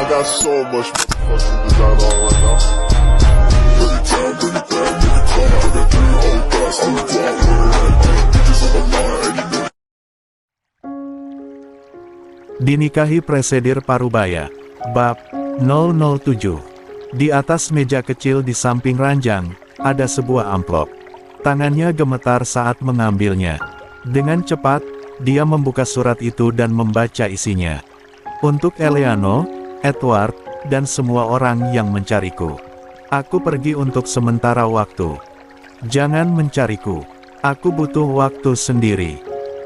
got so much motherfucking design on right now. Bring it down, bring it down, bring it down, bring it down, hold fast, hold down, bitches on the line, and you know. Dinikahi Presidir Parubaya. Bab 007. Di atas meja kecil di samping ranjang, ada sebuah amplop. Tangannya gemetar saat mengambilnya. Dengan cepat, dia membuka surat itu dan membaca isinya. Untuk Eleanor, Edward, dan semua orang yang mencariku. Aku pergi untuk sementara waktu. Jangan mencariku. Aku butuh waktu sendiri.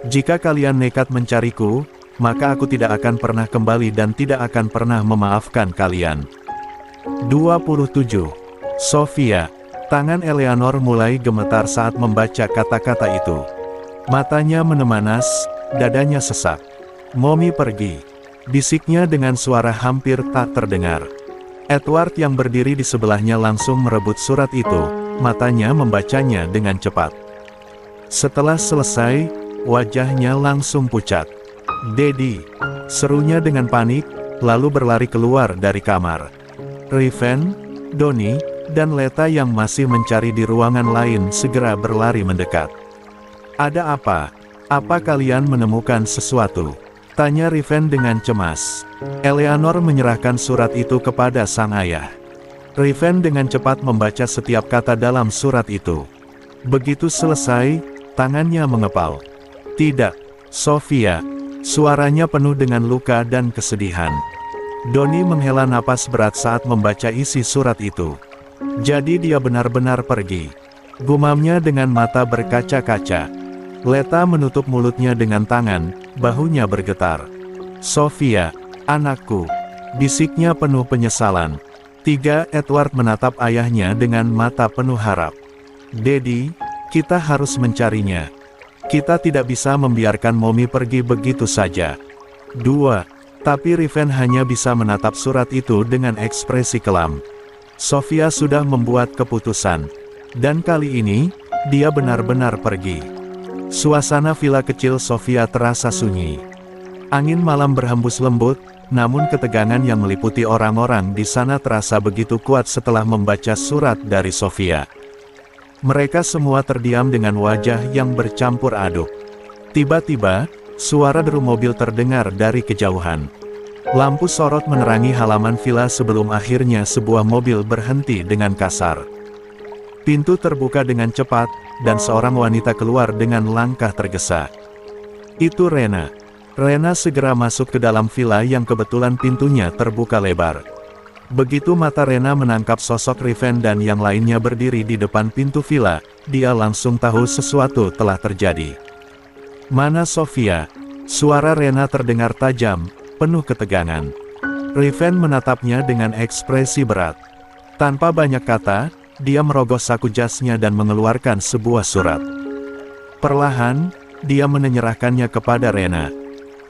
Jika kalian nekat mencariku, maka aku tidak akan pernah kembali dan tidak akan pernah memaafkan kalian. 27. Sofia. Tangan Eleanor mulai gemetar saat membaca kata-kata itu. Matanya menemanas, dadanya sesak. Mommy pergi. Bisiknya dengan suara hampir tak terdengar. Edward yang berdiri di sebelahnya langsung merebut surat itu, matanya membacanya dengan cepat. Setelah selesai, wajahnya langsung pucat. "Daddy!" serunya dengan panik, lalu berlari keluar dari kamar. Riven, Donnie, dan Leta yang masih mencari di ruangan lain segera berlari mendekat. "Ada apa? Apa kalian menemukan sesuatu?" tanya Riven dengan cemas. Eleanor menyerahkan surat itu kepada sang ayah. Riven dengan cepat membaca setiap kata dalam surat itu. Begitu selesai, tangannya mengepal. "Tidak, Sofia." Suaranya penuh dengan luka dan kesedihan. Donnie menghela napas berat saat membaca isi surat itu. Jadi dia benar-benar pergi. Gumamnya dengan mata berkaca-kaca. Leta menutup mulutnya dengan tangan, bahunya bergetar. "Sofia, anakku," bisiknya penuh penyesalan. 3. Edward menatap ayahnya dengan mata penuh harap. "Daddy, kita harus mencarinya. Kita tidak bisa membiarkan Mommy pergi begitu saja." 2. Tapi Riven hanya bisa menatap surat itu dengan ekspresi kelam. Sofia sudah membuat keputusan. Dan kali ini, dia benar-benar pergi. Suasana villa kecil Sofia terasa sunyi. Angin malam berhembus lembut, namun ketegangan yang meliputi orang-orang di sana terasa begitu kuat setelah membaca surat dari Sofia. Mereka semua terdiam dengan wajah yang bercampur aduk. Tiba-tiba, suara deru mobil terdengar dari kejauhan. Lampu sorot menerangi halaman villa sebelum akhirnya sebuah mobil berhenti dengan kasar. Pintu terbuka dengan cepat, dan seorang wanita keluar dengan langkah tergesa. Itu Rena. Rena segera masuk ke dalam villa yang kebetulan pintunya terbuka lebar. Begitu mata Rena menangkap sosok Riven dan yang lainnya berdiri di depan pintu villa, dia langsung tahu sesuatu telah terjadi. "Mana Sofia?" Suara Rena terdengar tajam, penuh ketegangan. Riven menatapnya dengan ekspresi berat. Tanpa banyak kata, dia merogoh saku jasnya dan mengeluarkan sebuah surat. Perlahan, dia menyerahkannya kepada Rena.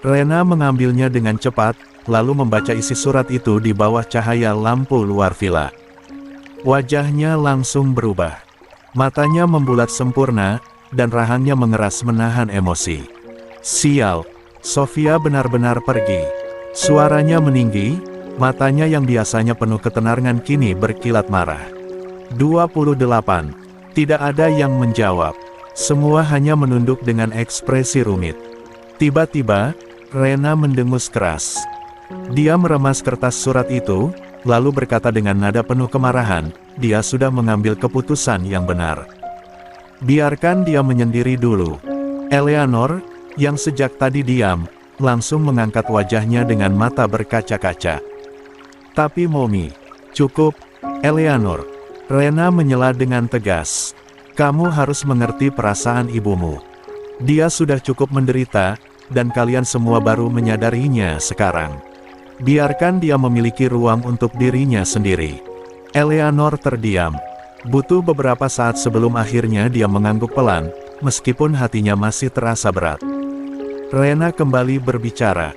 Rena mengambilnya dengan cepat, lalu membaca isi surat itu di bawah cahaya lampu luar villa. Wajahnya langsung berubah. Matanya membulat sempurna, dan rahangnya mengeras menahan emosi. "Sial, Sofia benar-benar pergi." Suaranya meninggi, matanya yang biasanya penuh ketenaran kini berkilat marah. 28. Tidak ada yang menjawab. Semua hanya menunduk dengan ekspresi rumit. Tiba-tiba, Rena mendengus keras. Dia meremas kertas surat itu, lalu berkata dengan nada penuh kemarahan, dia sudah mengambil keputusan yang benar. Biarkan dia menyendiri dulu. Eleanor, yang sejak tadi diam, langsung mengangkat wajahnya dengan mata berkaca-kaca. "Tapi Mommy, cukup, Eleanor." Rena menyela dengan tegas. "Kamu harus mengerti perasaan ibumu. Dia sudah cukup menderita, dan kalian semua baru menyadarinya sekarang. Biarkan dia memiliki ruang untuk dirinya sendiri." Eleanor terdiam. Butuh beberapa saat sebelum akhirnya dia mengangguk pelan, meskipun hatinya masih terasa berat. Rena kembali berbicara.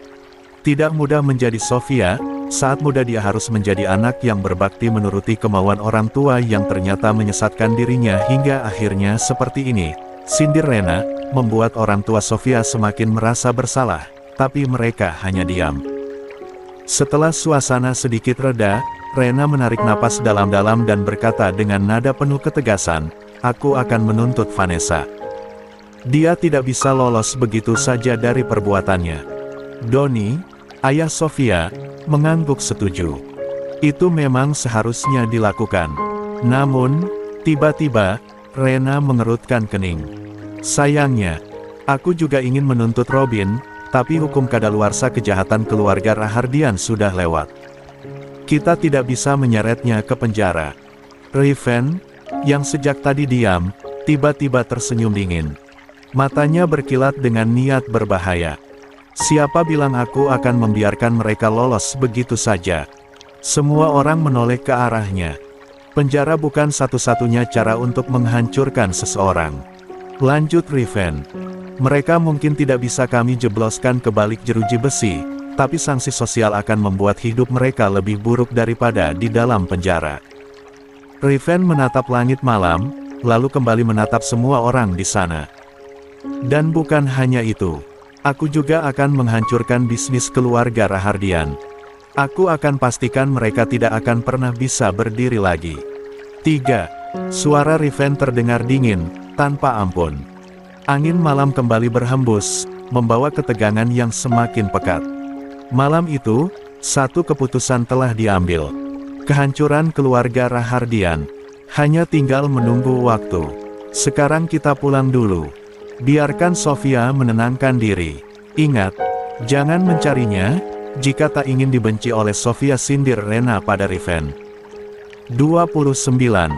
"Tidak mudah menjadi Sofia, saat muda dia harus menjadi anak yang berbakti menuruti kemauan orang tua yang ternyata menyesatkan dirinya hingga akhirnya seperti ini." Sindir Rena, membuat orang tua Sofia semakin merasa bersalah, tapi mereka hanya diam. Setelah suasana sedikit reda, Rena menarik napas dalam-dalam dan berkata dengan nada penuh ketegasan, "Aku akan menuntut Vanessa. Dia tidak bisa lolos begitu saja dari perbuatannya." Donnie, ayah Sofia, mengangguk setuju. Itu memang seharusnya dilakukan. Namun, tiba-tiba, Rena mengerutkan kening. "Sayangnya, aku juga ingin menuntut Robin, tapi hukum kadaluarsa kejahatan keluarga Rahardian sudah lewat. Kita tidak bisa menyeretnya ke penjara." Riven, yang sejak tadi diam, tiba-tiba tersenyum dingin. Matanya berkilat dengan niat berbahaya. "Siapa bilang aku akan membiarkan mereka lolos begitu saja?" Semua orang menoleh ke arahnya. "Penjara bukan satu-satunya cara untuk menghancurkan seseorang," lanjut Riven. "Mereka mungkin tidak bisa kami jebloskan ke balik jeruji besi, tapi sanksi sosial akan membuat hidup mereka lebih buruk daripada di dalam penjara." Riven menatap langit malam, lalu kembali menatap semua orang di sana. "Dan bukan hanya itu. Aku juga akan menghancurkan bisnis keluarga Rahardian. Aku akan pastikan mereka tidak akan pernah bisa berdiri lagi." 3. Suara Riven terdengar dingin, tanpa ampun. Angin malam kembali berhembus, membawa ketegangan yang semakin pekat. Malam itu, satu keputusan telah diambil. Kehancuran keluarga Rahardian. Hanya tinggal menunggu waktu. "Sekarang kita pulang dulu. Biarkan Sofia menenangkan diri. Ingat, jangan mencarinya, jika tak ingin dibenci oleh Sofia," sindir Rena pada Riven. 29.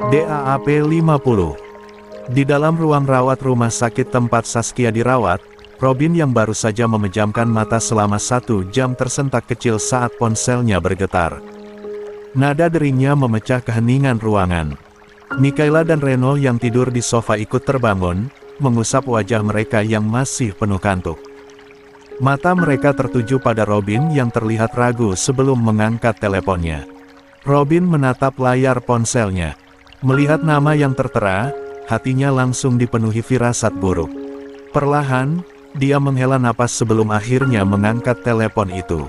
DAAP 50. Di dalam ruang rawat rumah sakit tempat Saskia dirawat, Robin yang baru saja memejamkan mata selama 1 jam tersentak kecil saat ponselnya bergetar. Nada deringnya memecah keheningan ruangan. Mikaela dan Reno yang tidur di sofa ikut terbangun, mengusap wajah mereka yang masih penuh kantuk. Mata mereka tertuju pada Robin yang terlihat ragu sebelum mengangkat teleponnya. Robin menatap layar ponselnya. Melihat nama yang tertera, hatinya langsung dipenuhi firasat buruk. Perlahan, dia menghela napas sebelum akhirnya mengangkat telepon itu.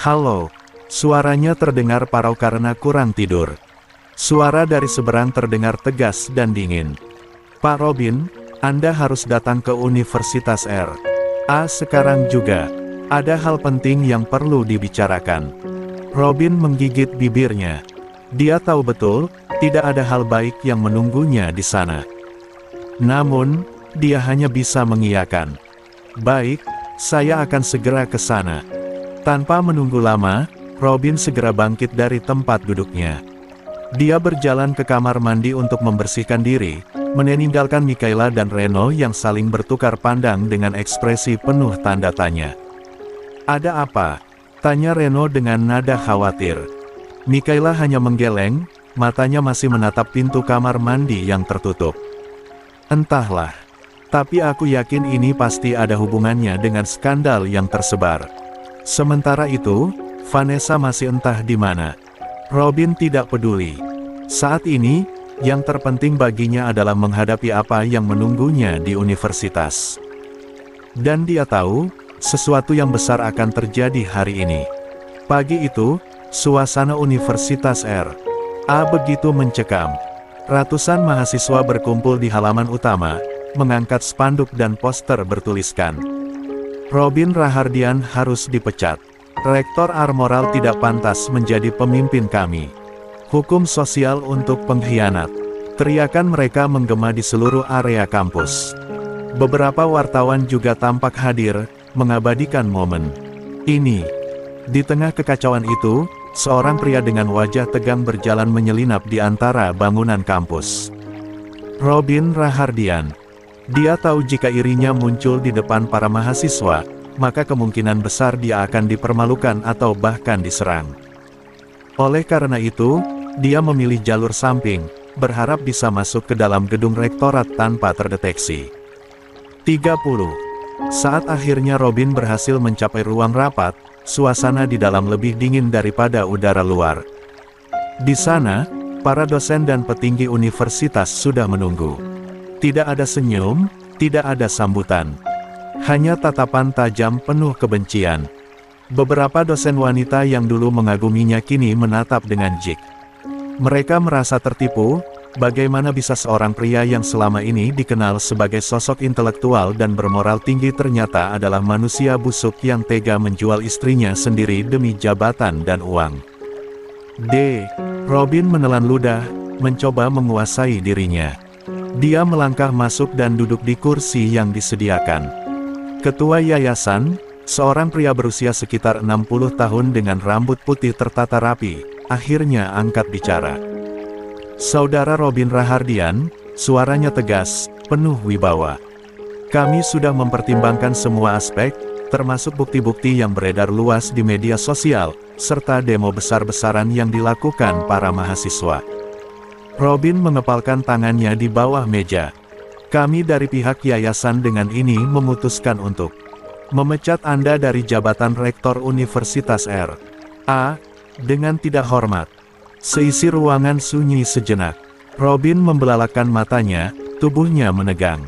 "Halo." Suaranya terdengar parau karena kurang tidur. Suara dari seberang terdengar tegas dan dingin. "Pak Robin, Anda harus datang ke Universitas sekarang juga. Ada hal penting yang perlu dibicarakan." Robin menggigit bibirnya. Dia tahu betul, tidak ada hal baik yang menunggunya di sana. Namun, dia hanya bisa mengiyakan. "Baik, saya akan segera ke sana." Tanpa menunggu lama, Robin segera bangkit dari tempat duduknya. Dia berjalan ke kamar mandi untuk membersihkan diri, meninggalkan Mikaela dan Reno yang saling bertukar pandang dengan ekspresi penuh tanda tanya. "Ada apa?" tanya Reno dengan nada khawatir. Mikaela hanya menggeleng, matanya masih menatap pintu kamar mandi yang tertutup. "Entahlah. Tapi aku yakin ini pasti ada hubungannya dengan skandal yang tersebar. Sementara itu, Vanessa masih entah di mana." Robin tidak peduli. Saat ini, yang terpenting baginya adalah menghadapi apa yang menunggunya di universitas. Dan dia tahu, sesuatu yang besar akan terjadi hari ini. Pagi itu, suasana Universitas begitu mencekam. Ratusan mahasiswa berkumpul di halaman utama, mengangkat spanduk dan poster bertuliskan, "Robin Rahardian harus dipecat. Rektor Armoral tidak pantas menjadi pemimpin kami. Hukum sosial untuk pengkhianat." Teriakan mereka menggema di seluruh area kampus. Beberapa wartawan juga tampak hadir, mengabadikan momen ini. Di tengah kekacauan itu, seorang pria dengan wajah tegang berjalan menyelinap di antara bangunan kampus. Robin Rahardian. Dia tahu jika irinya muncul di depan para mahasiswa, maka kemungkinan besar dia akan dipermalukan atau bahkan diserang. Oleh karena itu, dia memilih jalur samping, berharap bisa masuk ke dalam gedung rektorat tanpa terdeteksi. 30. Saat akhirnya Robin berhasil mencapai ruang rapat, suasana di dalam lebih dingin daripada udara luar. Di sana, para dosen dan petinggi universitas sudah menunggu. Tidak ada senyum, tidak ada sambutan. Hanya tatapan tajam penuh kebencian. Beberapa dosen wanita yang dulu mengaguminya kini menatap dengan jijik. Mereka merasa tertipu, bagaimana bisa seorang pria yang selama ini dikenal sebagai sosok intelektual dan bermoral tinggi ternyata adalah manusia busuk yang tega menjual istrinya sendiri demi jabatan dan uang. Robin menelan ludah, mencoba menguasai dirinya. Dia melangkah masuk dan duduk di kursi yang disediakan. Ketua yayasan, seorang pria berusia sekitar 60 tahun dengan rambut putih tertata rapi, akhirnya angkat bicara. Saudara Robin Rahardian, suaranya tegas, penuh wibawa. Kami sudah mempertimbangkan semua aspek, termasuk bukti-bukti yang beredar luas di media sosial, serta demo besar-besaran yang dilakukan para mahasiswa. Robin mengepalkan tangannya di bawah meja. Kami dari pihak yayasan dengan ini memutuskan untuk memecat Anda dari jabatan Rektor Universitas R.A. dengan tidak hormat. Seisi ruangan sunyi sejenak. Robin membelalakan matanya, tubuhnya menegang.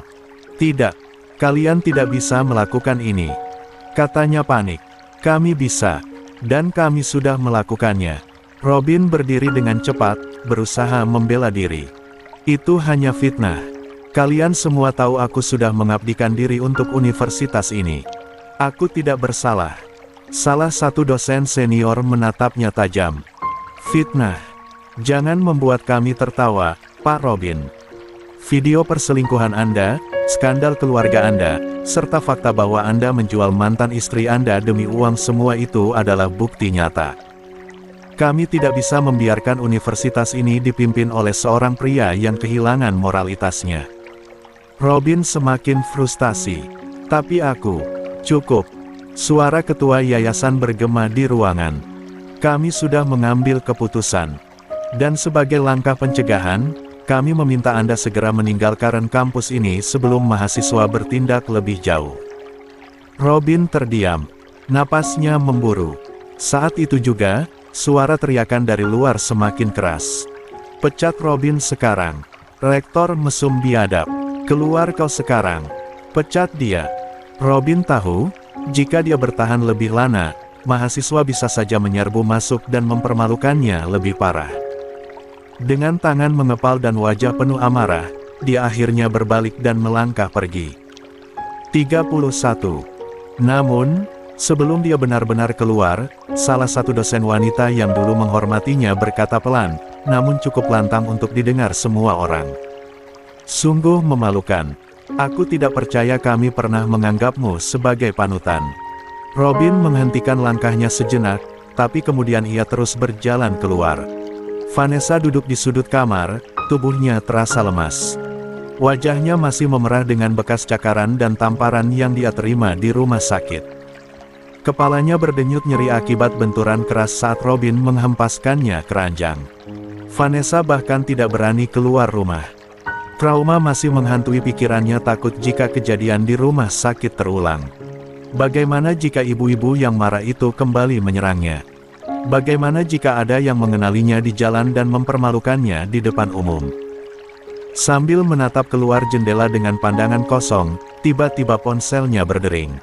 Tidak, kalian tidak bisa melakukan ini. Katanya panik. Kami bisa, dan kami sudah melakukannya. Robin berdiri dengan cepat, berusaha membela diri. Itu hanya fitnah. Kalian semua tahu aku sudah mengabdikan diri untuk universitas ini. Aku tidak bersalah. Salah satu dosen senior menatapnya tajam. Fitnah. Jangan membuat kami tertawa, Pak Robin. Video perselingkuhan Anda, skandal keluarga Anda, serta fakta bahwa Anda menjual mantan istri Anda demi uang semua itu adalah bukti nyata. Kami tidak bisa membiarkan universitas ini dipimpin oleh seorang pria yang kehilangan moralitasnya. Robin semakin frustasi. Tapi aku, cukup. Suara ketua yayasan bergema di ruangan. Kami sudah mengambil keputusan. Dan sebagai langkah pencegahan, kami meminta Anda segera meninggalkan kampus ini sebelum mahasiswa bertindak lebih jauh. Robin terdiam. Napasnya memburu. Saat itu juga, suara teriakan dari luar semakin keras. Pecat Robin sekarang. Rektor mesum biadab. Keluar kau sekarang. Pecat dia. Robin tahu, jika dia bertahan lebih lama, mahasiswa bisa saja menyerbu masuk dan mempermalukannya lebih parah. Dengan tangan mengepal dan wajah penuh amarah, dia akhirnya berbalik dan melangkah pergi. 31. Namun, sebelum dia benar-benar keluar, salah satu dosen wanita yang dulu menghormatinya berkata pelan, namun cukup lantang untuk didengar semua orang. Sungguh memalukan. Aku tidak percaya kami pernah menganggapmu sebagai panutan. Robin menghentikan langkahnya sejenak, tapi kemudian ia terus berjalan keluar. Vanessa duduk di sudut kamar, tubuhnya terasa lemas. Wajahnya masih memerah dengan bekas cakaran dan tamparan yang dia terima di rumah sakit. Kepalanya berdenyut nyeri akibat benturan keras saat Robin menghempaskannya ke ranjang. Vanessa bahkan tidak berani keluar rumah. Trauma masih menghantui pikirannya, takut jika kejadian di rumah sakit terulang. Bagaimana jika ibu-ibu yang marah itu kembali menyerangnya? Bagaimana jika ada yang mengenalinya di jalan dan mempermalukannya di depan umum? Sambil menatap keluar jendela dengan pandangan kosong, tiba-tiba ponselnya berdering.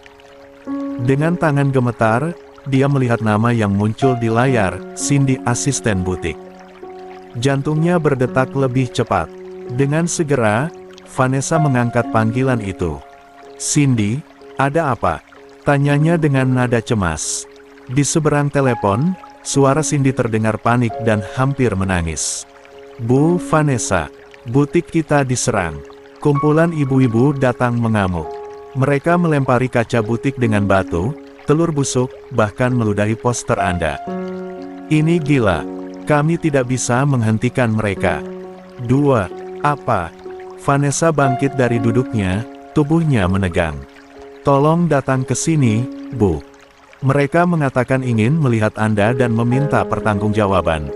Dengan tangan gemetar, dia melihat nama yang muncul di layar, Cindy, asisten butik. Jantungnya berdetak lebih cepat. Dengan segera, Vanessa mengangkat panggilan itu. Cindy, ada apa? Tanyanya dengan nada cemas. Di seberang telepon, suara Cindy terdengar panik dan hampir menangis. Bu Vanessa, butik kita diserang. Kumpulan ibu-ibu datang mengamuk. Mereka melempari kaca butik dengan batu, telur busuk, bahkan meludahi poster Anda. Ini gila. Kami tidak bisa menghentikan mereka. 2. Apa? Vanessa bangkit dari duduknya, tubuhnya menegang. Tolong datang ke sini, Bu. Mereka mengatakan ingin melihat Anda dan meminta pertanggungjawaban.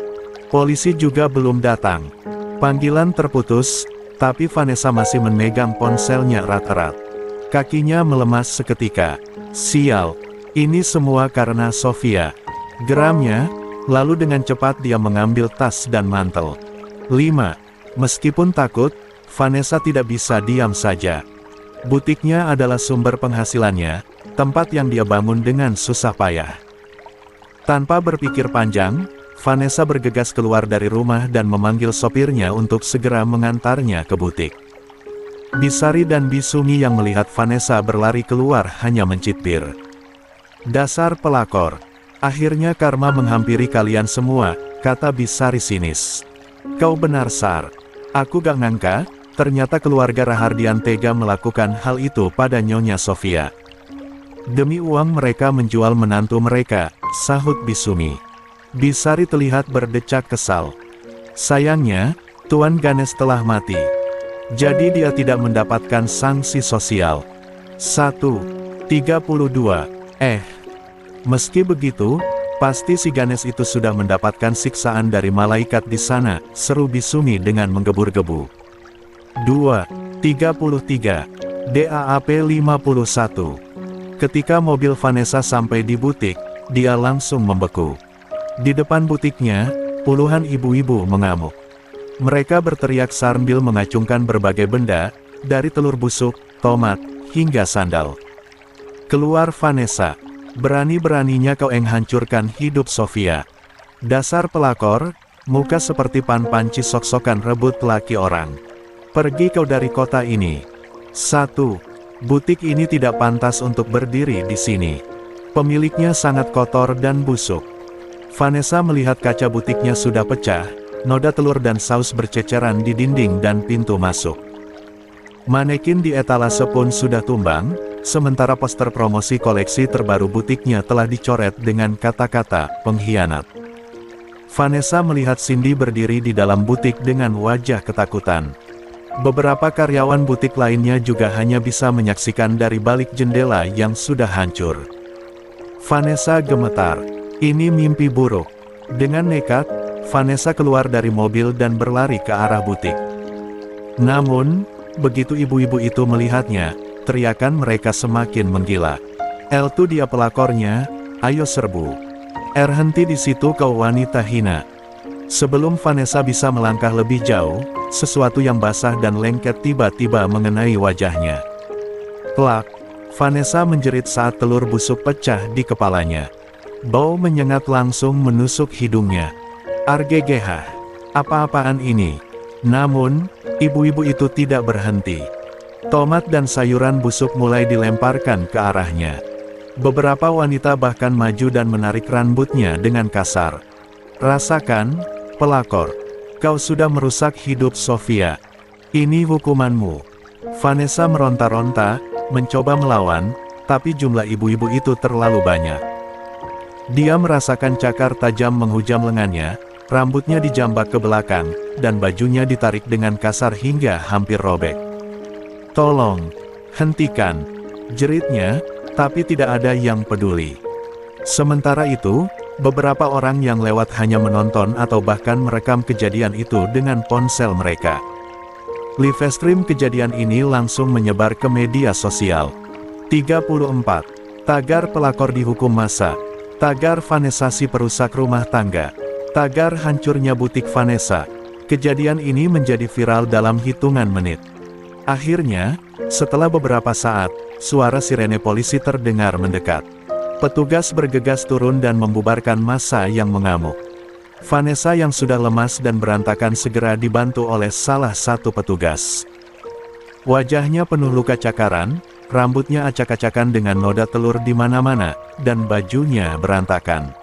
Polisi juga belum datang. Panggilan terputus, tapi Vanessa masih memegang ponselnya erat-erat. Kakinya melemas seketika. Sial, ini semua karena Sofia. Geramnya, lalu dengan cepat dia mengambil tas dan mantel. 5. Meskipun takut, Vanessa tidak bisa diam saja. Butiknya adalah sumber penghasilannya, tempat yang dia bangun dengan susah payah. Tanpa berpikir panjang, Vanessa bergegas keluar dari rumah dan memanggil sopirnya untuk segera mengantarnya ke butik. Bisari dan Bisumi yang melihat Vanessa berlari keluar hanya mencibir. "Dasar pelakor. Akhirnya karma menghampiri kalian semua," kata Bisari sinis. "Kau benar, Sar. Aku gak ngangka, ternyata keluarga Rahardian tega melakukan hal itu pada Nyonya Sofia. Demi uang mereka menjual menantu mereka," sahut Bisumi. Bisari terlihat berdecak kesal. "Sayangnya, Tuan Ganes telah mati. Jadi dia tidak mendapatkan sanksi sosial." 1:32 Meski begitu, pasti si Ganes itu sudah mendapatkan siksaan dari malaikat di sana, seru Bisumi dengan menggebu-gebu. 2:33 DAAP 51. Ketika mobil Vanessa sampai di butik, dia langsung membeku. Di depan butiknya, puluhan ibu-ibu mengamuk. Mereka berteriak sambil mengacungkan berbagai benda, dari telur busuk, tomat, hingga sandal. "Keluar Vanessa! Berani-beraninya kau menghancurkan hidup Sofia. Dasar pelakor, muka seperti panci sok-sokan rebut laki orang. Pergi kau dari kota ini." 1. Butik ini tidak pantas untuk berdiri di sini. Pemiliknya sangat kotor dan busuk. Vanessa melihat kaca butiknya sudah pecah, noda telur dan saus berceceran di dinding dan pintu masuk. Manekin di etalase pun sudah tumbang, sementara poster promosi koleksi terbaru butiknya telah dicoret dengan kata-kata "pengkhianat". Vanessa melihat Cindy berdiri di dalam butik dengan wajah ketakutan. Beberapa karyawan butik lainnya juga hanya bisa menyaksikan dari balik jendela yang sudah hancur. Vanessa gemetar. Ini mimpi buruk. Dengan nekat, Vanessa keluar dari mobil dan berlari ke arah butik. Namun, begitu ibu-ibu itu melihatnya, teriakan mereka semakin menggila. "Itu dia pelakornya, ayo serbu. Henti di situ kau wanita hina." Sebelum Vanessa bisa melangkah lebih jauh, sesuatu yang basah dan lengket tiba-tiba mengenai wajahnya. Plak! Vanessa menjerit saat telur busuk pecah di kepalanya. Bau menyengat langsung menusuk hidungnya. "Argegeh, apa-apaan ini?" Namun, ibu-ibu itu tidak berhenti. Tomat dan sayuran busuk mulai dilemparkan ke arahnya. Beberapa wanita bahkan maju dan menarik rambutnya dengan kasar. "Rasakan, pelakor. Kau sudah merusak hidup Sofia. Ini hukumanmu." Vanessa meronta-ronta, mencoba melawan, tapi jumlah ibu-ibu itu terlalu banyak. Dia merasakan cakar tajam menghujam lengannya, rambutnya dijambak ke belakang, dan bajunya ditarik dengan kasar hingga hampir robek. "Tolong, hentikan!" jeritnya, tapi tidak ada yang peduli. Sementara itu, beberapa orang yang lewat hanya menonton atau bahkan merekam kejadian itu dengan ponsel mereka. Livestream kejadian ini langsung menyebar ke media sosial. 34. Tagar pelakor dihukum massa. Tagar Vanessa si perusak rumah tangga. Tagar hancurnya butik Vanessa. Kejadian ini menjadi viral dalam hitungan menit. Akhirnya, setelah beberapa saat, suara sirene polisi terdengar mendekat. Petugas bergegas turun dan membubarkan massa yang mengamuk. Vanessa yang sudah lemas dan berantakan segera dibantu oleh salah satu petugas. Wajahnya penuh luka cakaran, rambutnya acak-acakan dengan noda telur di mana-mana, dan bajunya berantakan.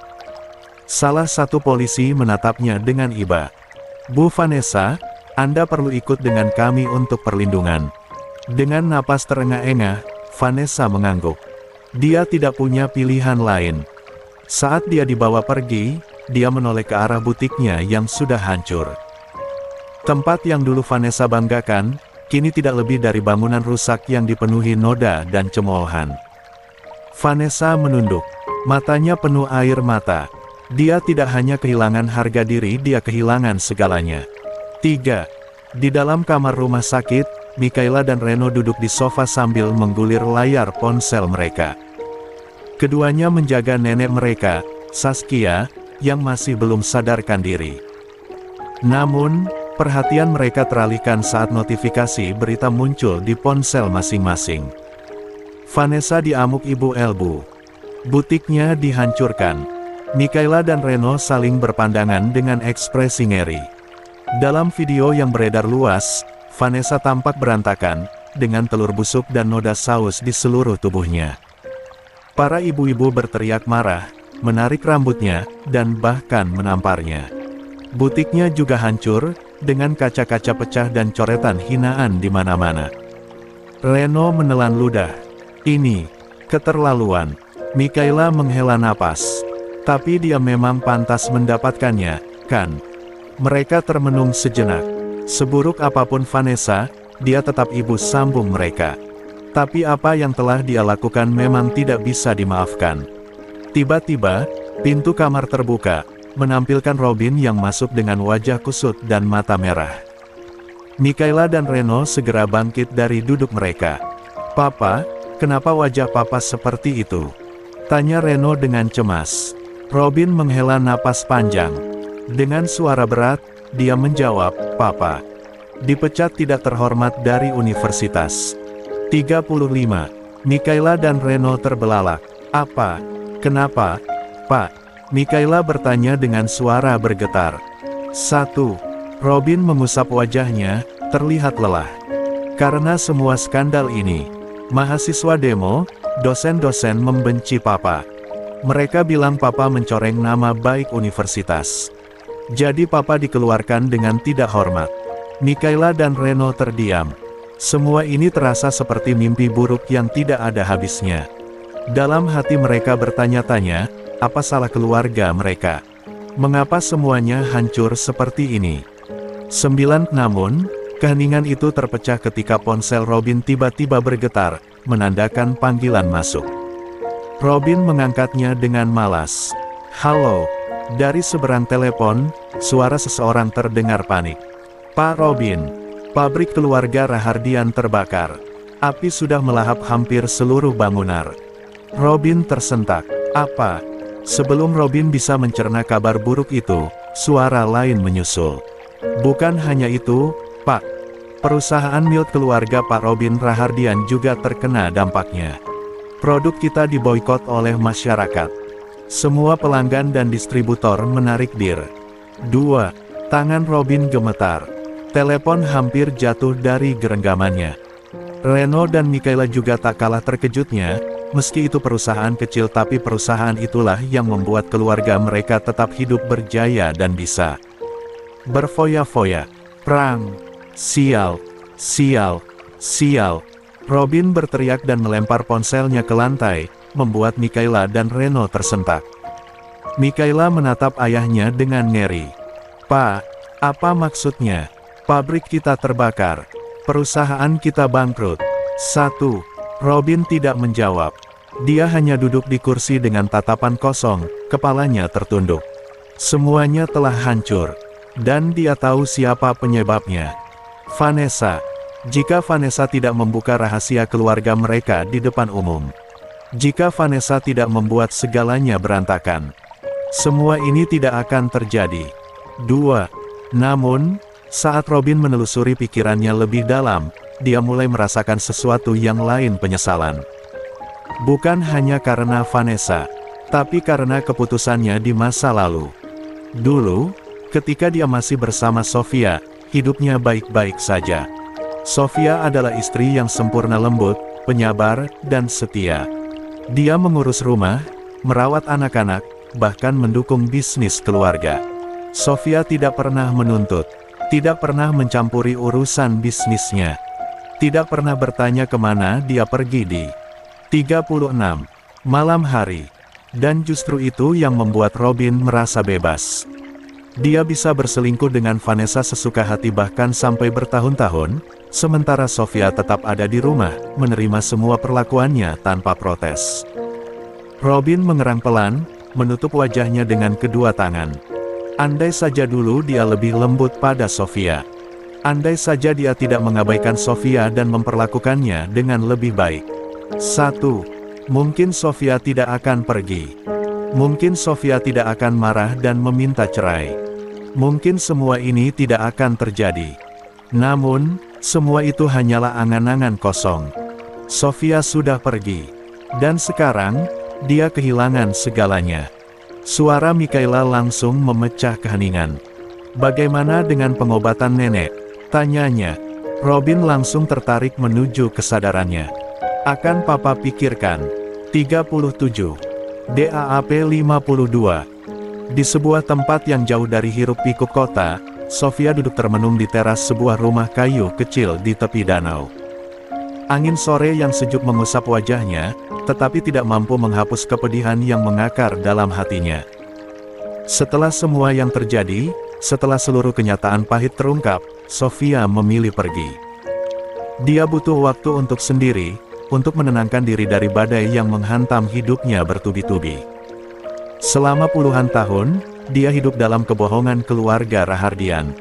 Salah satu polisi menatapnya dengan iba. "Bu Vanessa, Anda perlu ikut dengan kami untuk perlindungan." Dengan napas terengah-engah, Vanessa mengangguk. Dia tidak punya pilihan lain. Saat dia dibawa pergi, dia menoleh ke arah butiknya yang sudah hancur. Tempat yang dulu Vanessa banggakan, kini tidak lebih dari bangunan rusak yang dipenuhi noda dan cemoohan. Vanessa menunduk. Matanya penuh air mata. Dia tidak hanya kehilangan harga diri, dia kehilangan segalanya. 3. Di dalam kamar rumah sakit, Mikaela dan Reno duduk di sofa sambil menggulir layar ponsel mereka. Keduanya menjaga nenek mereka, Saskia, yang masih belum sadarkan diri. Namun, perhatian mereka teralihkan saat notifikasi berita muncul di ponsel masing-masing. Vanessa diamuk Ibu Elbu. Butiknya dihancurkan. Mikaela dan Reno saling berpandangan dengan ekspresi ngeri. Dalam video yang beredar luas, Vanessa tampak berantakan, dengan telur busuk dan noda saus di seluruh tubuhnya. Para ibu-ibu berteriak marah, menarik rambutnya, dan bahkan menamparnya. Butiknya juga hancur, dengan kaca-kaca pecah dan coretan hinaan di mana-mana. Reno menelan ludah. Ini keterlaluan. Mikaela menghela napas. Tapi dia memang pantas mendapatkannya, kan? Mereka termenung sejenak. Seburuk apapun Vanessa, dia tetap ibu sambung mereka. Tapi apa yang telah dia lakukan memang tidak bisa dimaafkan. Tiba-tiba, pintu kamar terbuka, menampilkan Robin yang masuk dengan wajah kusut dan mata merah. Mikaela dan Reno segera bangkit dari duduk mereka. "Papa, kenapa wajah papa seperti itu?" tanya Reno dengan cemas. Robin menghela napas panjang. Dengan suara berat, dia menjawab, "Papa dipecat tidak terhormat dari universitas." 35. Mikaela dan Reno terbelalak. "Apa? Kenapa, Pak?" Mikaela bertanya dengan suara bergetar. 1. Robin mengusap wajahnya, terlihat lelah. Karena semua skandal ini, mahasiswa demo, dosen-dosen membenci papa. Mereka bilang papa mencoreng nama baik universitas. Jadi papa dikeluarkan dengan tidak hormat. Mikaela dan Reno terdiam. Semua ini terasa seperti mimpi buruk yang tidak ada habisnya. Dalam hati mereka bertanya-tanya, apa salah keluarga mereka? Mengapa semuanya hancur seperti ini? 9. Namun, keheningan itu terpecah ketika ponsel Robin tiba-tiba bergetar, menandakan panggilan masuk. Robin mengangkatnya dengan malas. "Halo." Dari seberang telepon, suara seseorang terdengar panik. "Pak Robin, pabrik keluarga Rahardian terbakar. Api sudah melahap hampir seluruh bangunan." Robin tersentak. "Apa?" Sebelum Robin bisa mencerna kabar buruk itu, suara lain menyusul. "Bukan hanya itu, Pak. Perusahaan milik keluarga Pak Robin Rahardian juga terkena dampaknya. Produk kita diboikot oleh masyarakat. Semua pelanggan dan distributor menarik diri." 2. Tangan Robin gemetar. Telepon hampir jatuh dari genggamannya. Reno dan Mikaela juga tak kalah terkejutnya. Meski itu perusahaan kecil, tapi perusahaan itulah yang membuat keluarga mereka tetap hidup berjaya dan bisa berfoya-foya. "Perang! Sial! Sial! Sial!" Robin berteriak dan melempar ponselnya ke lantai, membuat Mikaela dan Reno tersentak. Mikaela menatap ayahnya dengan ngeri. "Pak, apa maksudnya? Pabrik kita terbakar. Perusahaan kita bangkrut." 1. Robin tidak menjawab. Dia hanya duduk di kursi dengan tatapan kosong, kepalanya tertunduk. Semuanya telah hancur. Dan dia tahu siapa penyebabnya. Vanessa. Jika Vanessa tidak membuka rahasia keluarga mereka di depan umum. Jika Vanessa tidak membuat segalanya berantakan. Semua ini tidak akan terjadi. 2. Namun, saat Robin menelusuri pikirannya lebih dalam, dia mulai merasakan sesuatu yang lain, penyesalan. Bukan hanya karena Vanessa, tapi karena keputusannya di masa lalu. Dulu, ketika dia masih bersama Sofia, hidupnya baik-baik saja. Sofia adalah istri yang sempurna, lembut, penyabar, dan setia. Dia mengurus rumah, merawat anak-anak, bahkan mendukung bisnis keluarga. Sofia tidak pernah menuntut, tidak pernah mencampuri urusan bisnisnya. Tidak pernah bertanya kemana dia pergi di 36 malam hari. Dan justru itu yang membuat Robin merasa bebas. Dia bisa berselingkuh dengan Vanessa sesuka hati bahkan sampai bertahun-tahun, sementara Sofia tetap ada di rumah, menerima semua perlakuannya tanpa protes. Robin mengerang pelan, menutup wajahnya dengan kedua tangan. Andai saja dulu dia lebih lembut pada Sofia. Andai saja dia tidak mengabaikan Sofia dan memperlakukannya dengan lebih baik. 1. Mungkin Sofia tidak akan pergi. Mungkin Sofia tidak akan marah dan meminta cerai. Mungkin semua ini tidak akan terjadi. Namun, semua itu hanyalah angan-angan kosong. Sofia sudah pergi. Dan sekarang, dia kehilangan segalanya. Suara Mikaela langsung memecah keheningan. "Bagaimana dengan pengobatan nenek?" tanyanya. Robin langsung tertarik menuju kesadarannya. "Akan papa pikirkan." 37. DAAP 52. Di sebuah tempat yang jauh dari hiruk-pikuk kota, Sofia duduk termenung di teras sebuah rumah kayu kecil di tepi danau. Angin sore yang sejuk mengusap wajahnya, tetapi tidak mampu menghapus kepedihan yang mengakar dalam hatinya. Setelah semua yang terjadi, setelah seluruh kenyataan pahit terungkap, Sofia memilih pergi. Dia butuh waktu untuk sendiri, untuk menenangkan diri dari badai yang menghantam hidupnya bertubi-tubi. Selama puluhan tahun, dia hidup dalam kebohongan keluarga Rahardian.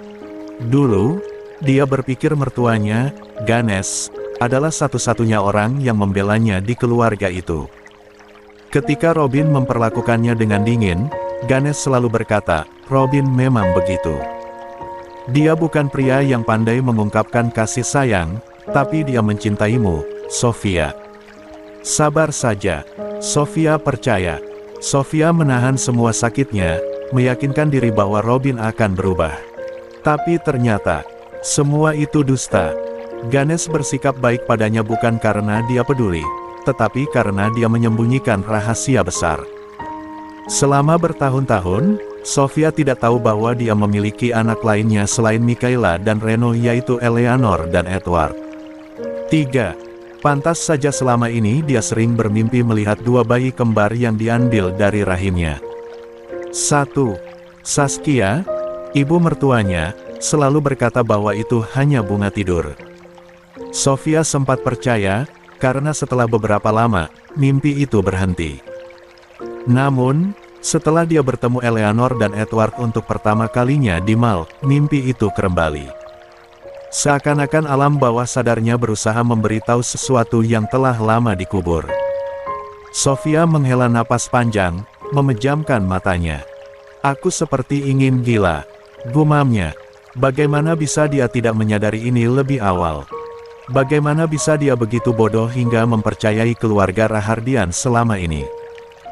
Dulu, dia berpikir mertuanya, Ganesh, adalah satu-satunya orang yang membelanya di keluarga itu. Ketika Robin memperlakukannya dengan dingin, Ganesh selalu berkata, "Robin memang begitu. Dia bukan pria yang pandai mengungkapkan kasih sayang, tapi dia mencintaimu, Sofia." Sabar saja, Sofia percaya. Sofia menahan semua sakitnya, meyakinkan diri bahwa Robin akan berubah. Tapi ternyata, semua itu dusta. Ganesh bersikap baik padanya bukan karena dia peduli, tetapi karena dia menyembunyikan rahasia besar. Selama bertahun-tahun, Sofia tidak tahu bahwa dia memiliki anak lainnya selain Mikaela dan Reno, yaitu Eleanor dan Edward. 3. Pantas saja selama ini dia sering bermimpi melihat dua bayi kembar yang diambil dari rahimnya. 1. Saskia, ibu mertuanya, selalu berkata bahwa itu hanya bunga tidur. Sofia sempat percaya, karena setelah beberapa lama, mimpi itu berhenti. Namun, setelah dia bertemu Eleanor dan Edward untuk pertama kalinya di mal, mimpi itu kembali. Seakan-akan alam bawah sadarnya berusaha memberitahu sesuatu yang telah lama dikubur. Sofia menghela napas panjang, memejamkan matanya. "Aku seperti ingin gila," gumamnya. Bagaimana bisa dia tidak menyadari ini lebih awal? Bagaimana bisa dia begitu bodoh hingga mempercayai keluarga Rahardian selama ini?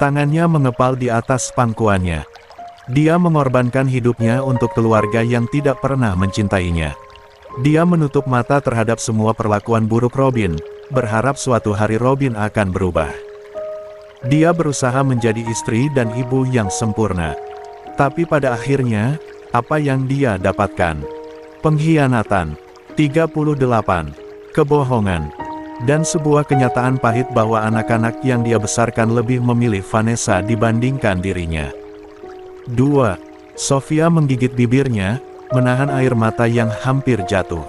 Tangannya mengepal di atas pangkuannya. Dia mengorbankan hidupnya untuk keluarga yang tidak pernah mencintainya. Dia menutup mata terhadap semua perlakuan buruk Robin, berharap suatu hari Robin akan berubah. Dia berusaha menjadi istri dan ibu yang sempurna. Tapi pada akhirnya, apa yang dia dapatkan? Pengkhianatan. 38. Kebohongan. Dan sebuah kenyataan pahit bahwa anak-anak yang dia besarkan lebih memilih Vanessa dibandingkan dirinya. 2. Sofia menggigit bibirnya, menahan air mata yang hampir jatuh.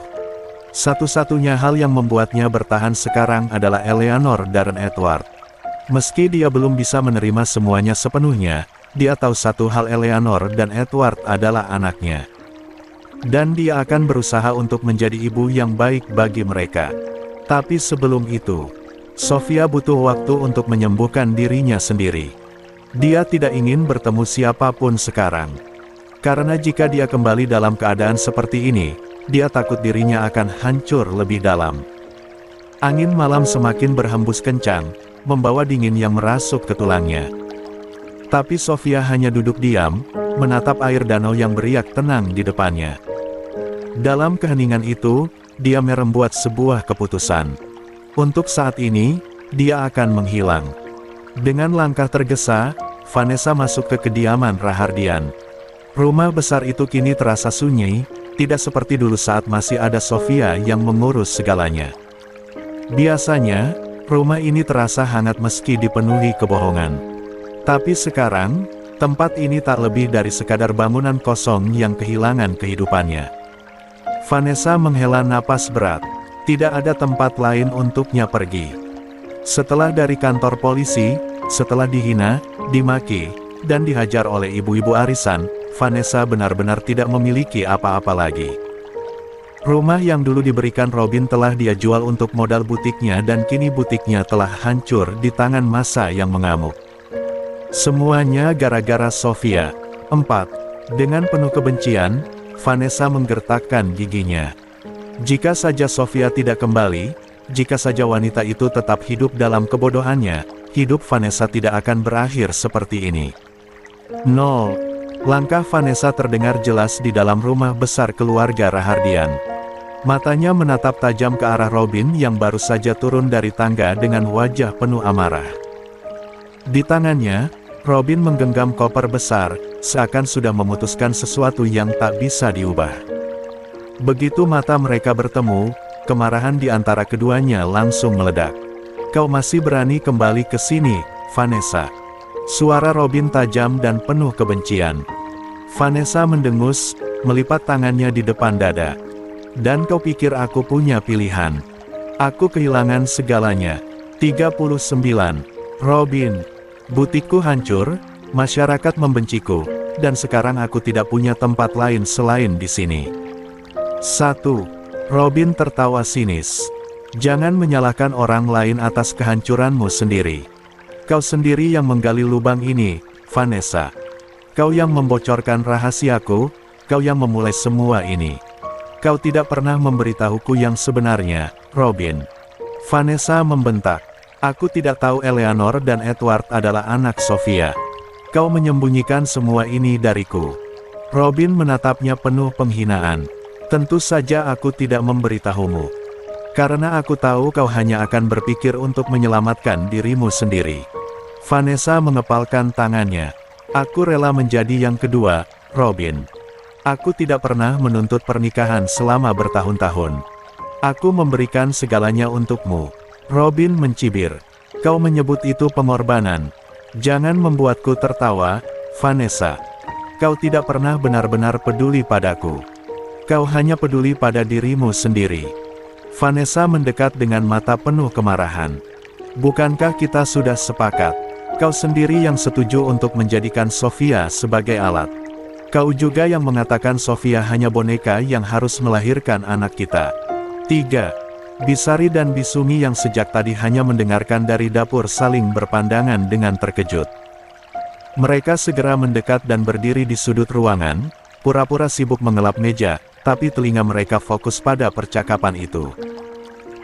Satu-satunya hal yang membuatnya bertahan sekarang adalah Eleanor dan Edward. Meski dia belum bisa menerima semuanya sepenuhnya, dia tahu satu hal: Eleanor dan Edward adalah anaknya. Dan dia akan berusaha untuk menjadi ibu yang baik bagi mereka. Tapi sebelum itu, Sofia butuh waktu untuk menyembuhkan dirinya sendiri. Dia tidak ingin bertemu siapapun sekarang. Karena jika dia kembali dalam keadaan seperti ini, dia takut dirinya akan hancur lebih dalam. Angin malam semakin berhembus kencang, membawa dingin yang merasuk ke tulangnya. Tapi Sofia hanya duduk diam, menatap air danau yang beriak tenang di depannya. Dalam keheningan itu, dia membuat sebuah keputusan. Untuk saat ini, dia akan menghilang. Dengan langkah tergesa, Vanessa masuk ke kediaman Rahardian. Rumah besar itu kini terasa sunyi, tidak seperti dulu saat masih ada Sofia yang mengurus segalanya. Biasanya, rumah ini terasa hangat meski dipenuhi kebohongan. Tapi sekarang, tempat ini tak lebih dari sekadar bangunan kosong yang kehilangan kehidupannya. Vanessa menghela napas berat. Tidak ada tempat lain untuknya pergi. Setelah dari kantor polisi, setelah dihina, dimaki, dan dihajar oleh ibu-ibu arisan, Vanessa benar-benar tidak memiliki apa-apa lagi. Rumah yang dulu diberikan Robin telah dia jual untuk modal butiknya dan kini butiknya telah hancur di tangan massa yang mengamuk. Semuanya gara-gara Sofia. 4. Dengan penuh kebencian, Vanessa menggertakkan giginya. Jika saja Sofia tidak kembali, jika saja wanita itu tetap hidup dalam kebodohannya, hidup Vanessa tidak akan berakhir seperti ini. 0. Langkah Vanessa terdengar jelas di dalam rumah besar keluarga Rahardian. Matanya menatap tajam ke arah Robin yang baru saja turun dari tangga dengan wajah penuh amarah. Di tangannya, Robin menggenggam koper besar, seakan sudah memutuskan sesuatu yang tak bisa diubah. Begitu mata mereka bertemu, kemarahan di antara keduanya langsung meledak. "Kau masih berani kembali ke sini, Vanessa?" Suara Robin tajam dan penuh kebencian. Vanessa mendengus, melipat tangannya di depan dada. "Dan kau pikir aku punya pilihan? Aku kehilangan segalanya." 39. Robin. "Butikku hancur, masyarakat membenciku, dan sekarang aku tidak punya tempat lain selain di sini." 1. Robin tertawa sinis. "Jangan menyalahkan orang lain atas kehancuranmu sendiri. Kau sendiri yang menggali lubang ini, Vanessa. Kau yang membocorkan rahasiaku, kau yang memulai semua ini. Kau tidak pernah memberitahuku yang sebenarnya, Robin." Vanessa membentak. "Aku tidak tahu Eleanor dan Edward adalah anak Sofia. Kau menyembunyikan semua ini dariku." Robin menatapnya penuh penghinaan. "Tentu saja aku tidak memberitahumu. Karena aku tahu kau hanya akan berpikir untuk menyelamatkan dirimu sendiri." Vanessa mengepalkan tangannya. "Aku rela menjadi yang kedua, Robin. Aku tidak pernah menuntut pernikahan selama bertahun-tahun. Aku memberikan segalanya untukmu." Robin mencibir. "Kau menyebut itu pengorbanan. Jangan membuatku tertawa, Vanessa. Kau tidak pernah benar-benar peduli padaku. Kau hanya peduli pada dirimu sendiri." Vanessa mendekat dengan mata penuh kemarahan. "Bukankah kita sudah sepakat? Kau sendiri yang setuju untuk menjadikan Sofia sebagai alat. Kau juga yang mengatakan Sofia hanya boneka yang harus melahirkan anak kita." 3. Bisari dan Bisumi yang sejak tadi hanya mendengarkan dari dapur saling berpandangan dengan terkejut. Mereka segera mendekat dan berdiri di sudut ruangan, pura-pura sibuk mengelap meja, tapi telinga mereka fokus pada percakapan itu.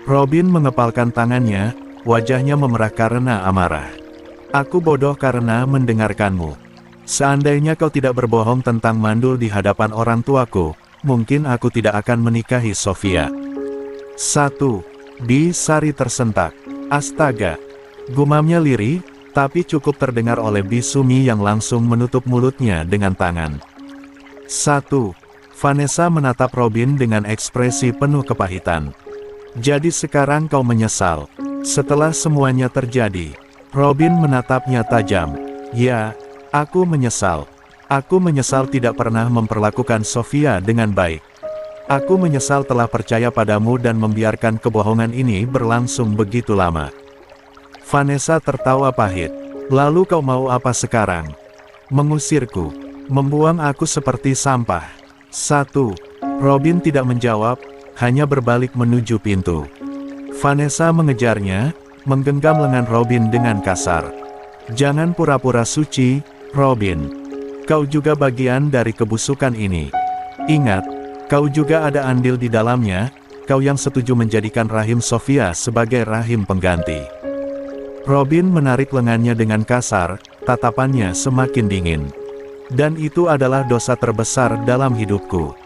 Robin mengepalkan tangannya, wajahnya memerah karena amarah. "Aku bodoh karena mendengarkanmu. Seandainya kau tidak berbohong tentang mandul di hadapan orang tuaku, mungkin aku tidak akan menikahi Sofia." 1. Bisari tersentak. "Astaga!" gumamnya lirih, tapi cukup terdengar oleh Bisumi yang langsung menutup mulutnya dengan tangan. 1. Vanessa menatap Robin dengan ekspresi penuh kepahitan. "Jadi sekarang kau menyesal? Setelah semuanya terjadi?" Robin menatapnya tajam. "Ya, aku menyesal. Aku menyesal tidak pernah memperlakukan Sofia dengan baik. Aku menyesal telah percaya padamu dan membiarkan kebohongan ini berlangsung begitu lama." Vanessa tertawa pahit. "Lalu kau mau apa sekarang? Mengusirku? Membuang aku seperti sampah?" 1. Robin tidak menjawab, hanya berbalik menuju pintu. Vanessa mengejarnya, menggenggam lengan Robin dengan kasar. "Jangan pura-pura suci, Robin. Kau juga bagian dari kebusukan ini. Ingat, kau juga ada andil di dalamnya, kau yang setuju menjadikan rahim Sofia sebagai rahim pengganti." Robin menarik lengannya dengan kasar, tatapannya semakin dingin. "Dan itu adalah dosa terbesar dalam hidupku."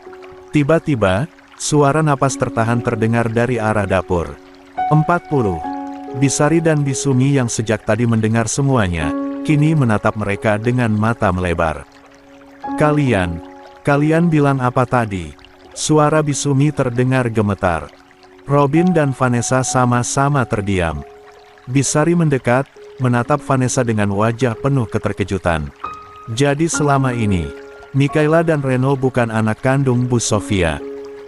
Tiba-tiba, suara napas tertahan terdengar dari arah dapur. 40. Bisari dan Bisumi yang sejak tadi mendengar semuanya, kini menatap mereka dengan mata melebar. Kalian bilang apa tadi?" Suara Bisumi terdengar gemetar. Robin dan Vanessa sama-sama terdiam. Bisari mendekat, menatap Vanessa dengan wajah penuh keterkejutan. "Jadi selama ini, Mikaela dan Reno bukan anak kandung Bu Sofia?"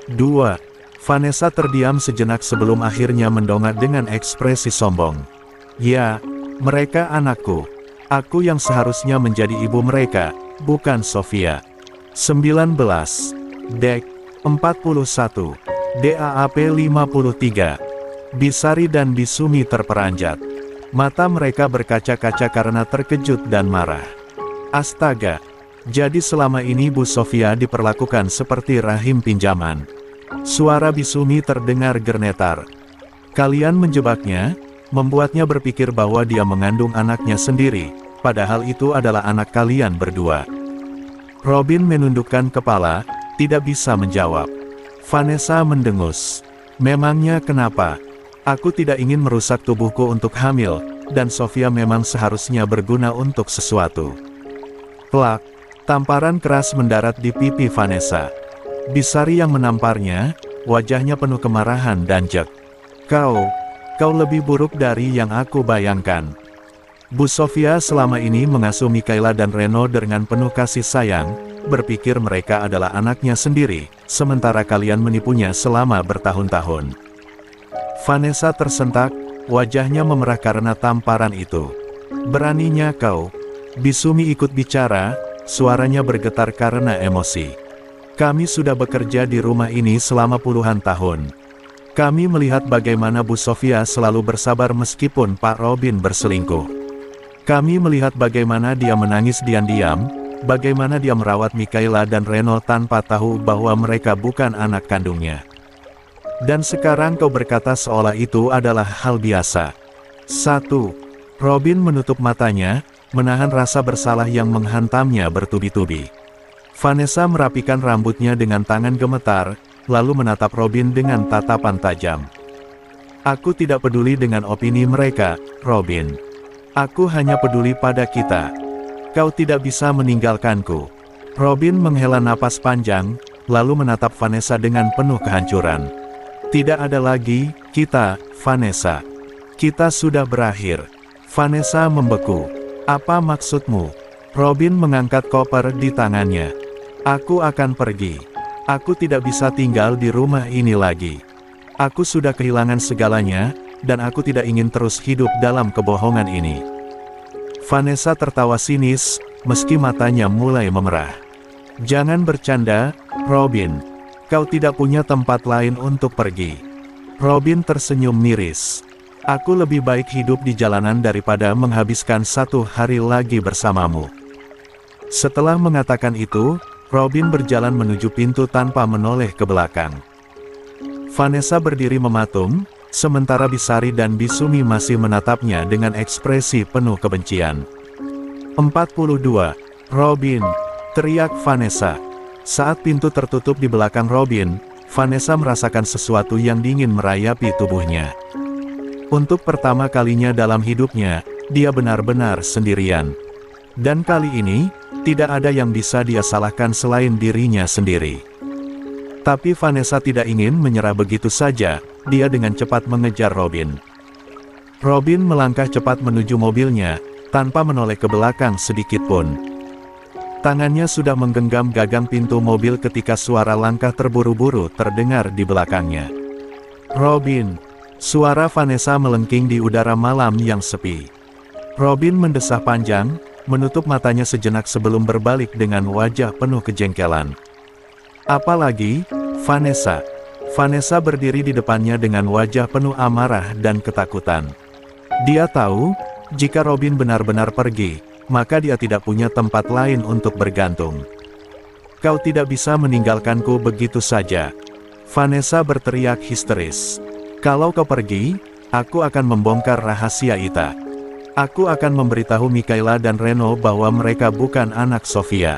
2. Vanessa terdiam sejenak sebelum akhirnya mendongak dengan ekspresi sombong. "Ya, mereka anakku. Aku yang seharusnya menjadi ibu mereka, bukan Sofia." 19. Dek. 41. DAAP 53. Bisari dan Bisumi terperanjat. Mata mereka berkaca-kaca karena terkejut dan marah. "Astaga! Jadi selama ini Bu Sofia diperlakukan seperti rahim pinjaman." Suara Bisumi terdengar gemetar. "Kalian menjebaknya, membuatnya berpikir bahwa dia mengandung anaknya sendiri, padahal itu adalah anak kalian berdua. Robin menundukkan kepala, tidak bisa menjawab. Vanessa mendengus. Memangnya kenapa? Aku tidak ingin merusak tubuhku untuk hamil, dan Sofia memang seharusnya berguna untuk sesuatu. Plak, tamparan keras mendarat di pipi Vanessa. Bisari yang menamparnya, wajahnya penuh kemarahan dan jek. Kau lebih buruk dari yang aku bayangkan. Bu Sofia selama ini mengasuh Mikaela dan Reno dengan penuh kasih sayang, berpikir mereka adalah anaknya sendiri, sementara kalian menipunya selama bertahun-tahun. Vanessa tersentak, wajahnya memerah karena tamparan itu. Beraninya kau. Bisumi ikut bicara, suaranya bergetar karena emosi. Kami sudah bekerja di rumah ini selama puluhan tahun. Kami melihat bagaimana Bu Sofia selalu bersabar meskipun Pak Robin berselingkuh. Kami melihat bagaimana dia menangis diam-diam, bagaimana dia merawat Mikaela dan Reno tanpa tahu bahwa mereka bukan anak kandungnya. Dan sekarang kau berkata seolah itu adalah hal biasa. 1. Robin menutup matanya, menahan rasa bersalah yang menghantamnya bertubi-tubi. Vanessa merapikan rambutnya dengan tangan gemetar, lalu menatap Robin dengan tatapan tajam. Aku tidak peduli dengan opini mereka, Robin. Aku hanya peduli pada kita. Kau tidak bisa meninggalkanku. Robin menghela napas panjang, lalu menatap Vanessa dengan penuh kehancuran. Tidak ada lagi, kita, Vanessa. Kita sudah berakhir. Vanessa membeku. Apa maksudmu? Robin mengangkat koper di tangannya. Aku akan pergi. Aku tidak bisa tinggal di rumah ini lagi. Aku sudah kehilangan segalanya, dan aku tidak ingin terus hidup dalam kebohongan ini. Vanessa tertawa sinis, meski matanya mulai memerah. Jangan bercanda, Robin. Kau tidak punya tempat lain untuk pergi. Robin tersenyum miris. Aku lebih baik hidup di jalanan daripada menghabiskan 1 hari lagi bersamamu. Setelah mengatakan itu, Robin berjalan menuju pintu tanpa menoleh ke belakang. Vanessa berdiri mematung, sementara Bisari dan Bisumi masih menatapnya dengan ekspresi penuh kebencian. 42. Robin, teriak Vanessa. Saat pintu tertutup di belakang Robin, Vanessa merasakan sesuatu yang dingin merayapi tubuhnya. Untuk pertama kalinya dalam hidupnya, dia benar-benar sendirian. Dan kali ini, tidak ada yang bisa dia salahkan selain dirinya sendiri. Tapi Vanessa tidak ingin menyerah begitu saja, dia dengan cepat mengejar Robin. Robin melangkah cepat menuju mobilnya, tanpa menoleh ke belakang sedikit pun. Tangannya sudah menggenggam gagang pintu mobil ketika suara langkah terburu-buru terdengar di belakangnya. Robin! Suara Vanessa melengking di udara malam yang sepi. Robin mendesah panjang, menutup matanya sejenak sebelum berbalik dengan wajah penuh kejengkelan. Apalagi, Vanessa. Vanessa berdiri di depannya dengan wajah penuh amarah dan ketakutan. Dia tahu, jika Robin benar-benar pergi, maka dia tidak punya tempat lain untuk bergantung. Kau tidak bisa meninggalkanku begitu saja. Vanessa berteriak histeris. Kalau kau pergi, aku akan membongkar rahasia Ita. Aku akan memberitahu Mikaela dan Reno bahwa mereka bukan anak Sofia.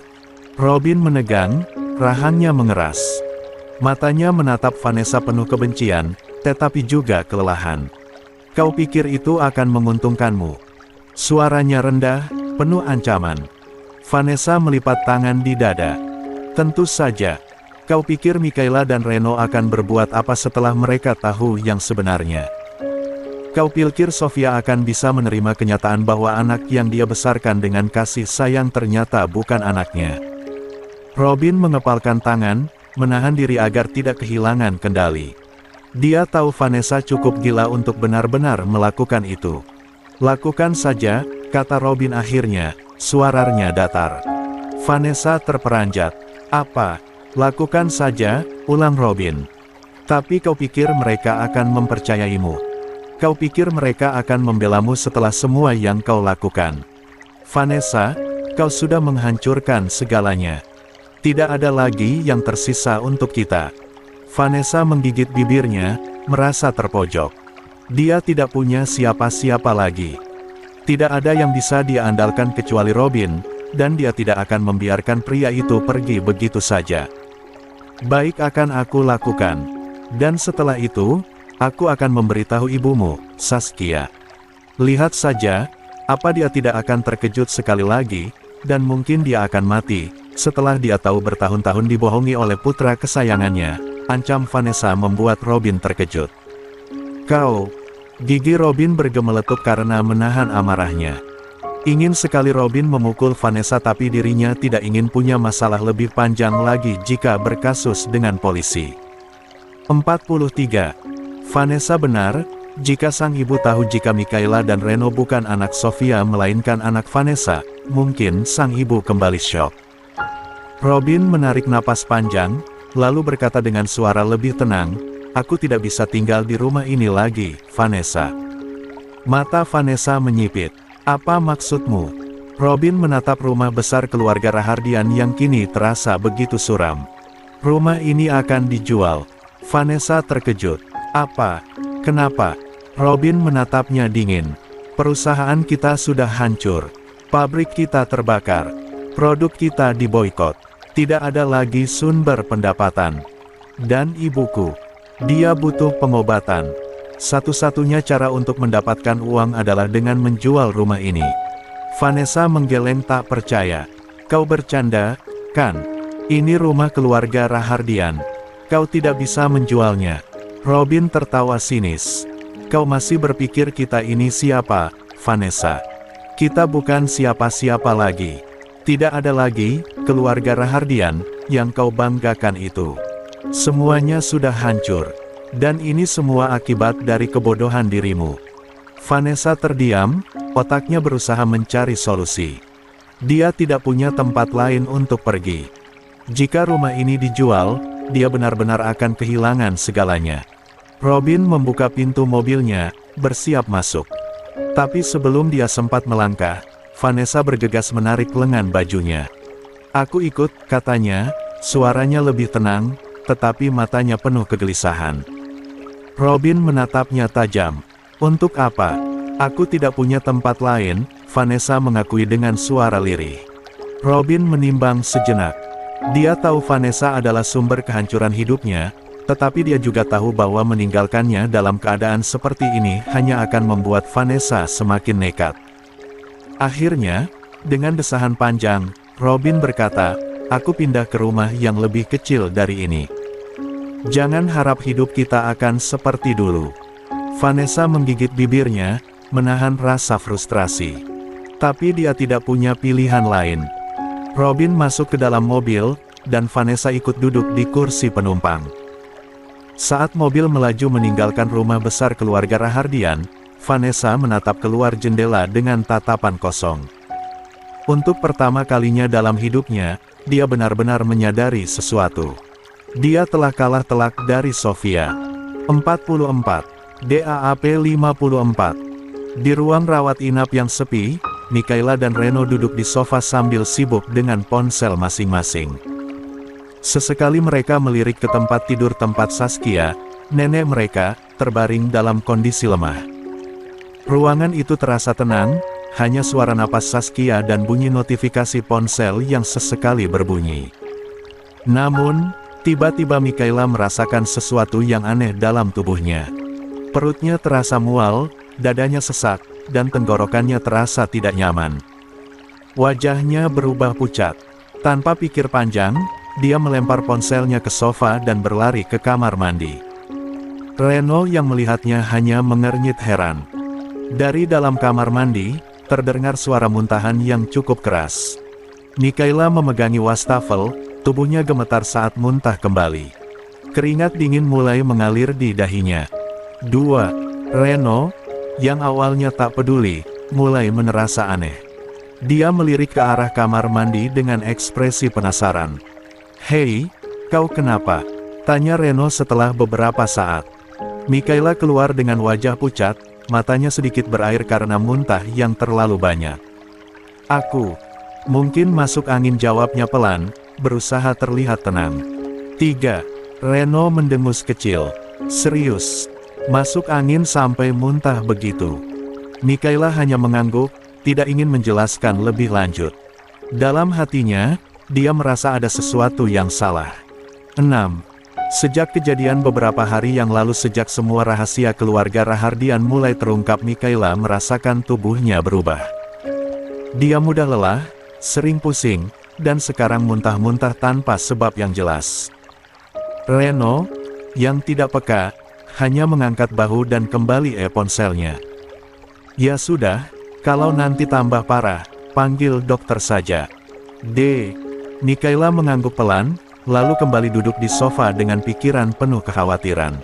Robin menegang, rahangnya mengeras. Matanya menatap Vanessa penuh kebencian, tetapi juga kelelahan. Kau pikir itu akan menguntungkanmu? Suaranya rendah, penuh ancaman. Vanessa melipat tangan di dada. Tentu saja. Kau pikir Mikaela dan Reno akan berbuat apa setelah mereka tahu yang sebenarnya? Kau pikir Sofia akan bisa menerima kenyataan bahwa anak yang dia besarkan dengan kasih sayang ternyata bukan anaknya? Robin mengepalkan tangan, menahan diri agar tidak kehilangan kendali. Dia tahu Vanessa cukup gila untuk benar-benar melakukan itu. Lakukan saja, kata Robin akhirnya, suaranya datar. Vanessa terperanjat. Apa? Lakukan saja, ulang Robin. Tapi kau pikir mereka akan mempercayaimu? Kau pikir mereka akan membelamu setelah semua yang kau lakukan? Vanessa, kau sudah menghancurkan segalanya. Tidak ada lagi yang tersisa untuk kita. Vanessa menggigit bibirnya, merasa terpojok. Dia tidak punya siapa-siapa lagi. Tidak ada yang bisa dia andalkan kecuali Robin, dan dia tidak akan membiarkan pria itu pergi begitu saja. Baik, akan aku lakukan. Dan setelah itu, aku akan memberitahu ibumu, Saskia. Lihat saja, apa dia tidak akan terkejut sekali lagi, dan mungkin dia akan mati, setelah dia tahu bertahun-tahun dibohongi oleh putra kesayangannya, ancam Vanessa membuat Robin terkejut. Kau... Gigi Robin bergemeletup karena menahan amarahnya. Ingin sekali Robin memukul Vanessa, tapi dirinya tidak ingin punya masalah lebih panjang lagi jika berkasus dengan polisi. 43. Vanessa benar, jika sang ibu tahu jika Mikaela dan Reno bukan anak Sofia melainkan anak Vanessa, mungkin sang ibu kembali syok. Robin menarik napas panjang, lalu berkata dengan suara lebih tenang, "Aku tidak bisa tinggal di rumah ini lagi, Vanessa." Mata Vanessa menyipit. "Apa maksudmu?" Robin menatap rumah besar keluarga Rahardian yang kini terasa begitu suram. "Rumah ini akan dijual." Vanessa terkejut. "Apa? Kenapa?" Robin menatapnya dingin. "Perusahaan kita sudah hancur. Pabrik kita terbakar. Produk kita diboikot. Tidak ada lagi sumber pendapatan. Dan ibuku. Dia butuh pengobatan. Satu-satunya cara untuk mendapatkan uang adalah dengan menjual rumah ini." Vanessa menggeleng tak percaya. "Kau bercanda, kan? Ini rumah keluarga Rahardian. Kau tidak bisa menjualnya." Robin tertawa sinis. "Kau masih berpikir kita ini siapa, Vanessa? Kita bukan siapa-siapa lagi. Tidak ada lagi keluarga Rahardian yang kau banggakan itu. Semuanya sudah hancur. Dan ini semua akibat dari kebodohan dirimu." Vanessa terdiam, otaknya berusaha mencari solusi. Dia tidak punya tempat lain untuk pergi. Jika rumah ini dijual, dia benar-benar akan kehilangan segalanya. Robin membuka pintu mobilnya, bersiap masuk. Tapi sebelum dia sempat melangkah, Vanessa bergegas menarik lengan bajunya. "Aku ikut," katanya, suaranya lebih tenang, tetapi matanya penuh kegelisahan. Robin menatapnya tajam. "Untuk apa? Aku tidak punya tempat lain," Vanessa mengakui dengan suara lirih. Robin menimbang sejenak. Dia tahu Vanessa adalah sumber kehancuran hidupnya, tetapi dia juga tahu bahwa meninggalkannya dalam keadaan seperti ini hanya akan membuat Vanessa semakin nekat. Akhirnya, dengan desahan panjang, Robin berkata, "Aku pindah ke rumah yang lebih kecil dari ini. Jangan harap hidup kita akan seperti dulu." Vanessa menggigit bibirnya, menahan rasa frustrasi. Tapi dia tidak punya pilihan lain. Robin masuk ke dalam mobil, dan Vanessa ikut duduk di kursi penumpang. Saat mobil melaju meninggalkan rumah besar keluarga Rahardian, Vanessa menatap keluar jendela dengan tatapan kosong. Untuk pertama kalinya dalam hidupnya, dia benar-benar menyadari sesuatu. Dia telah kalah telak dari Sofia. 44. DAAP 54. Di ruang rawat inap yang sepi, Mikaela dan Reno duduk di sofa sambil sibuk dengan ponsel masing-masing. Sesekali mereka melirik ke tempat tidur tempat Saskia, nenek mereka, terbaring dalam kondisi lemah. Ruangan itu terasa tenang, hanya suara napas Saskia dan bunyi notifikasi ponsel yang sesekali berbunyi. Namun, tiba-tiba Mikaela merasakan sesuatu yang aneh dalam tubuhnya. Perutnya terasa mual, dadanya sesak, dan tenggorokannya terasa tidak nyaman. Wajahnya berubah pucat. Tanpa pikir panjang, dia melempar ponselnya ke sofa dan berlari ke kamar mandi. Reno yang melihatnya hanya mengernyit heran. Dari dalam kamar mandi, terdengar suara muntahan yang cukup keras. Mikaela memegangi wastafel, tubuhnya gemetar saat muntah kembali. Keringat dingin mulai mengalir di dahinya. 2. Reno, yang awalnya tak peduli, mulai merasa aneh. Dia melirik ke arah kamar mandi dengan ekspresi penasaran. "Hei, kau kenapa?" tanya Reno setelah beberapa saat. Mikaela keluar dengan wajah pucat, matanya sedikit berair karena muntah yang terlalu banyak. "Aku mungkin masuk angin," jawabnya pelan, berusaha terlihat tenang. 3. Reno mendengus kecil. "Serius? Masuk angin sampai muntah begitu?" Mikaela hanya mengangguk, tidak ingin menjelaskan lebih lanjut. Dalam hatinya, dia merasa ada sesuatu yang salah. 6. Sejak kejadian beberapa hari yang lalu, sejak semua rahasia keluarga Rahardian mulai terungkap, Mikaela merasakan tubuhnya berubah. Dia mudah lelah, sering pusing, dan sekarang muntah-muntah tanpa sebab yang jelas. Reno, yang tidak peka, hanya mengangkat bahu dan kembali ponselnya. Ya sudah, kalau nanti tambah parah, panggil dokter saja. Mikaela mengangguk pelan, lalu kembali duduk di sofa dengan pikiran penuh kekhawatiran.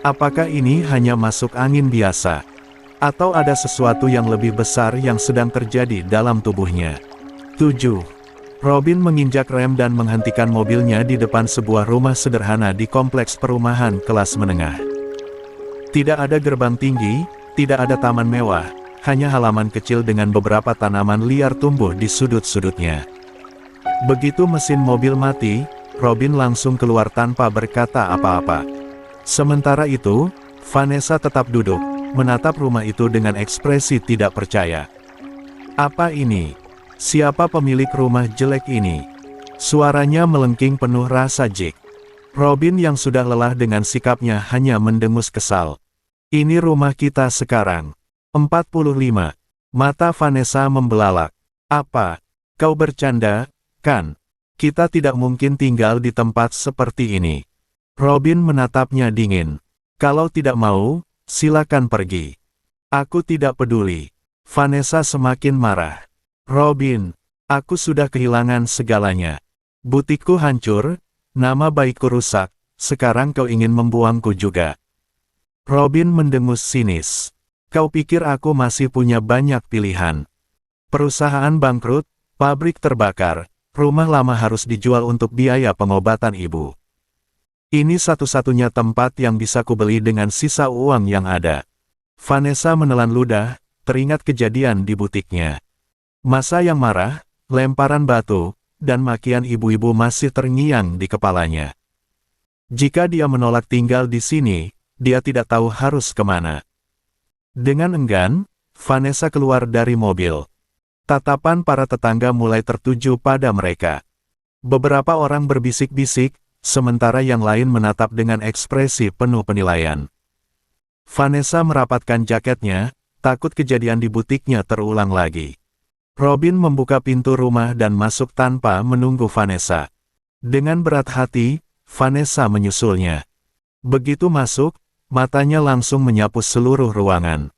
Apakah ini hanya masuk angin biasa? Atau ada sesuatu yang lebih besar yang sedang terjadi dalam tubuhnya? 7. Robin menginjak rem dan menghentikan mobilnya di depan sebuah rumah sederhana di kompleks perumahan kelas menengah. Tidak ada gerbang tinggi, tidak ada taman mewah, hanya halaman kecil dengan beberapa tanaman liar tumbuh di sudut-sudutnya. Begitu mesin mobil mati, Robin langsung keluar tanpa berkata apa-apa. Sementara itu, Vanessa tetap duduk, menatap rumah itu dengan ekspresi tidak percaya. Apa ini? Siapa pemilik rumah jelek ini? Suaranya melengking penuh rasa jijik. Robin yang sudah lelah dengan sikapnya hanya mendengus kesal. Ini rumah kita sekarang. 45. Mata Vanessa membelalak. Apa? Kau bercanda, kan? Kita tidak mungkin tinggal di tempat seperti ini. Robin menatapnya dingin. Kalau tidak mau, silakan pergi. Aku tidak peduli. Vanessa semakin marah. Robin, aku sudah kehilangan segalanya. Butikku hancur, nama baikku rusak, sekarang kau ingin membuangku juga. Robin mendengus sinis. Kau pikir aku masih punya banyak pilihan? Perusahaan bangkrut, pabrik terbakar, rumah lama harus dijual untuk biaya pengobatan ibu. Ini satu-satunya tempat yang bisa kubeli dengan sisa uang yang ada. Vanessa menelan ludah, teringat kejadian di butiknya. Masa yang marah, lemparan batu, dan makian ibu-ibu masih terngiang di kepalanya. Jika dia menolak tinggal di sini, dia tidak tahu harus kemana. Dengan enggan, Vanessa keluar dari mobil. Tatapan para tetangga mulai tertuju pada mereka. Beberapa orang berbisik-bisik, sementara yang lain menatap dengan ekspresi penuh penilaian. Vanessa merapatkan jaketnya, takut kejadian di butiknya terulang lagi. Robin membuka pintu rumah dan masuk tanpa menunggu Vanessa. Dengan berat hati, Vanessa menyusulnya. Begitu masuk, matanya langsung menyapu seluruh ruangan.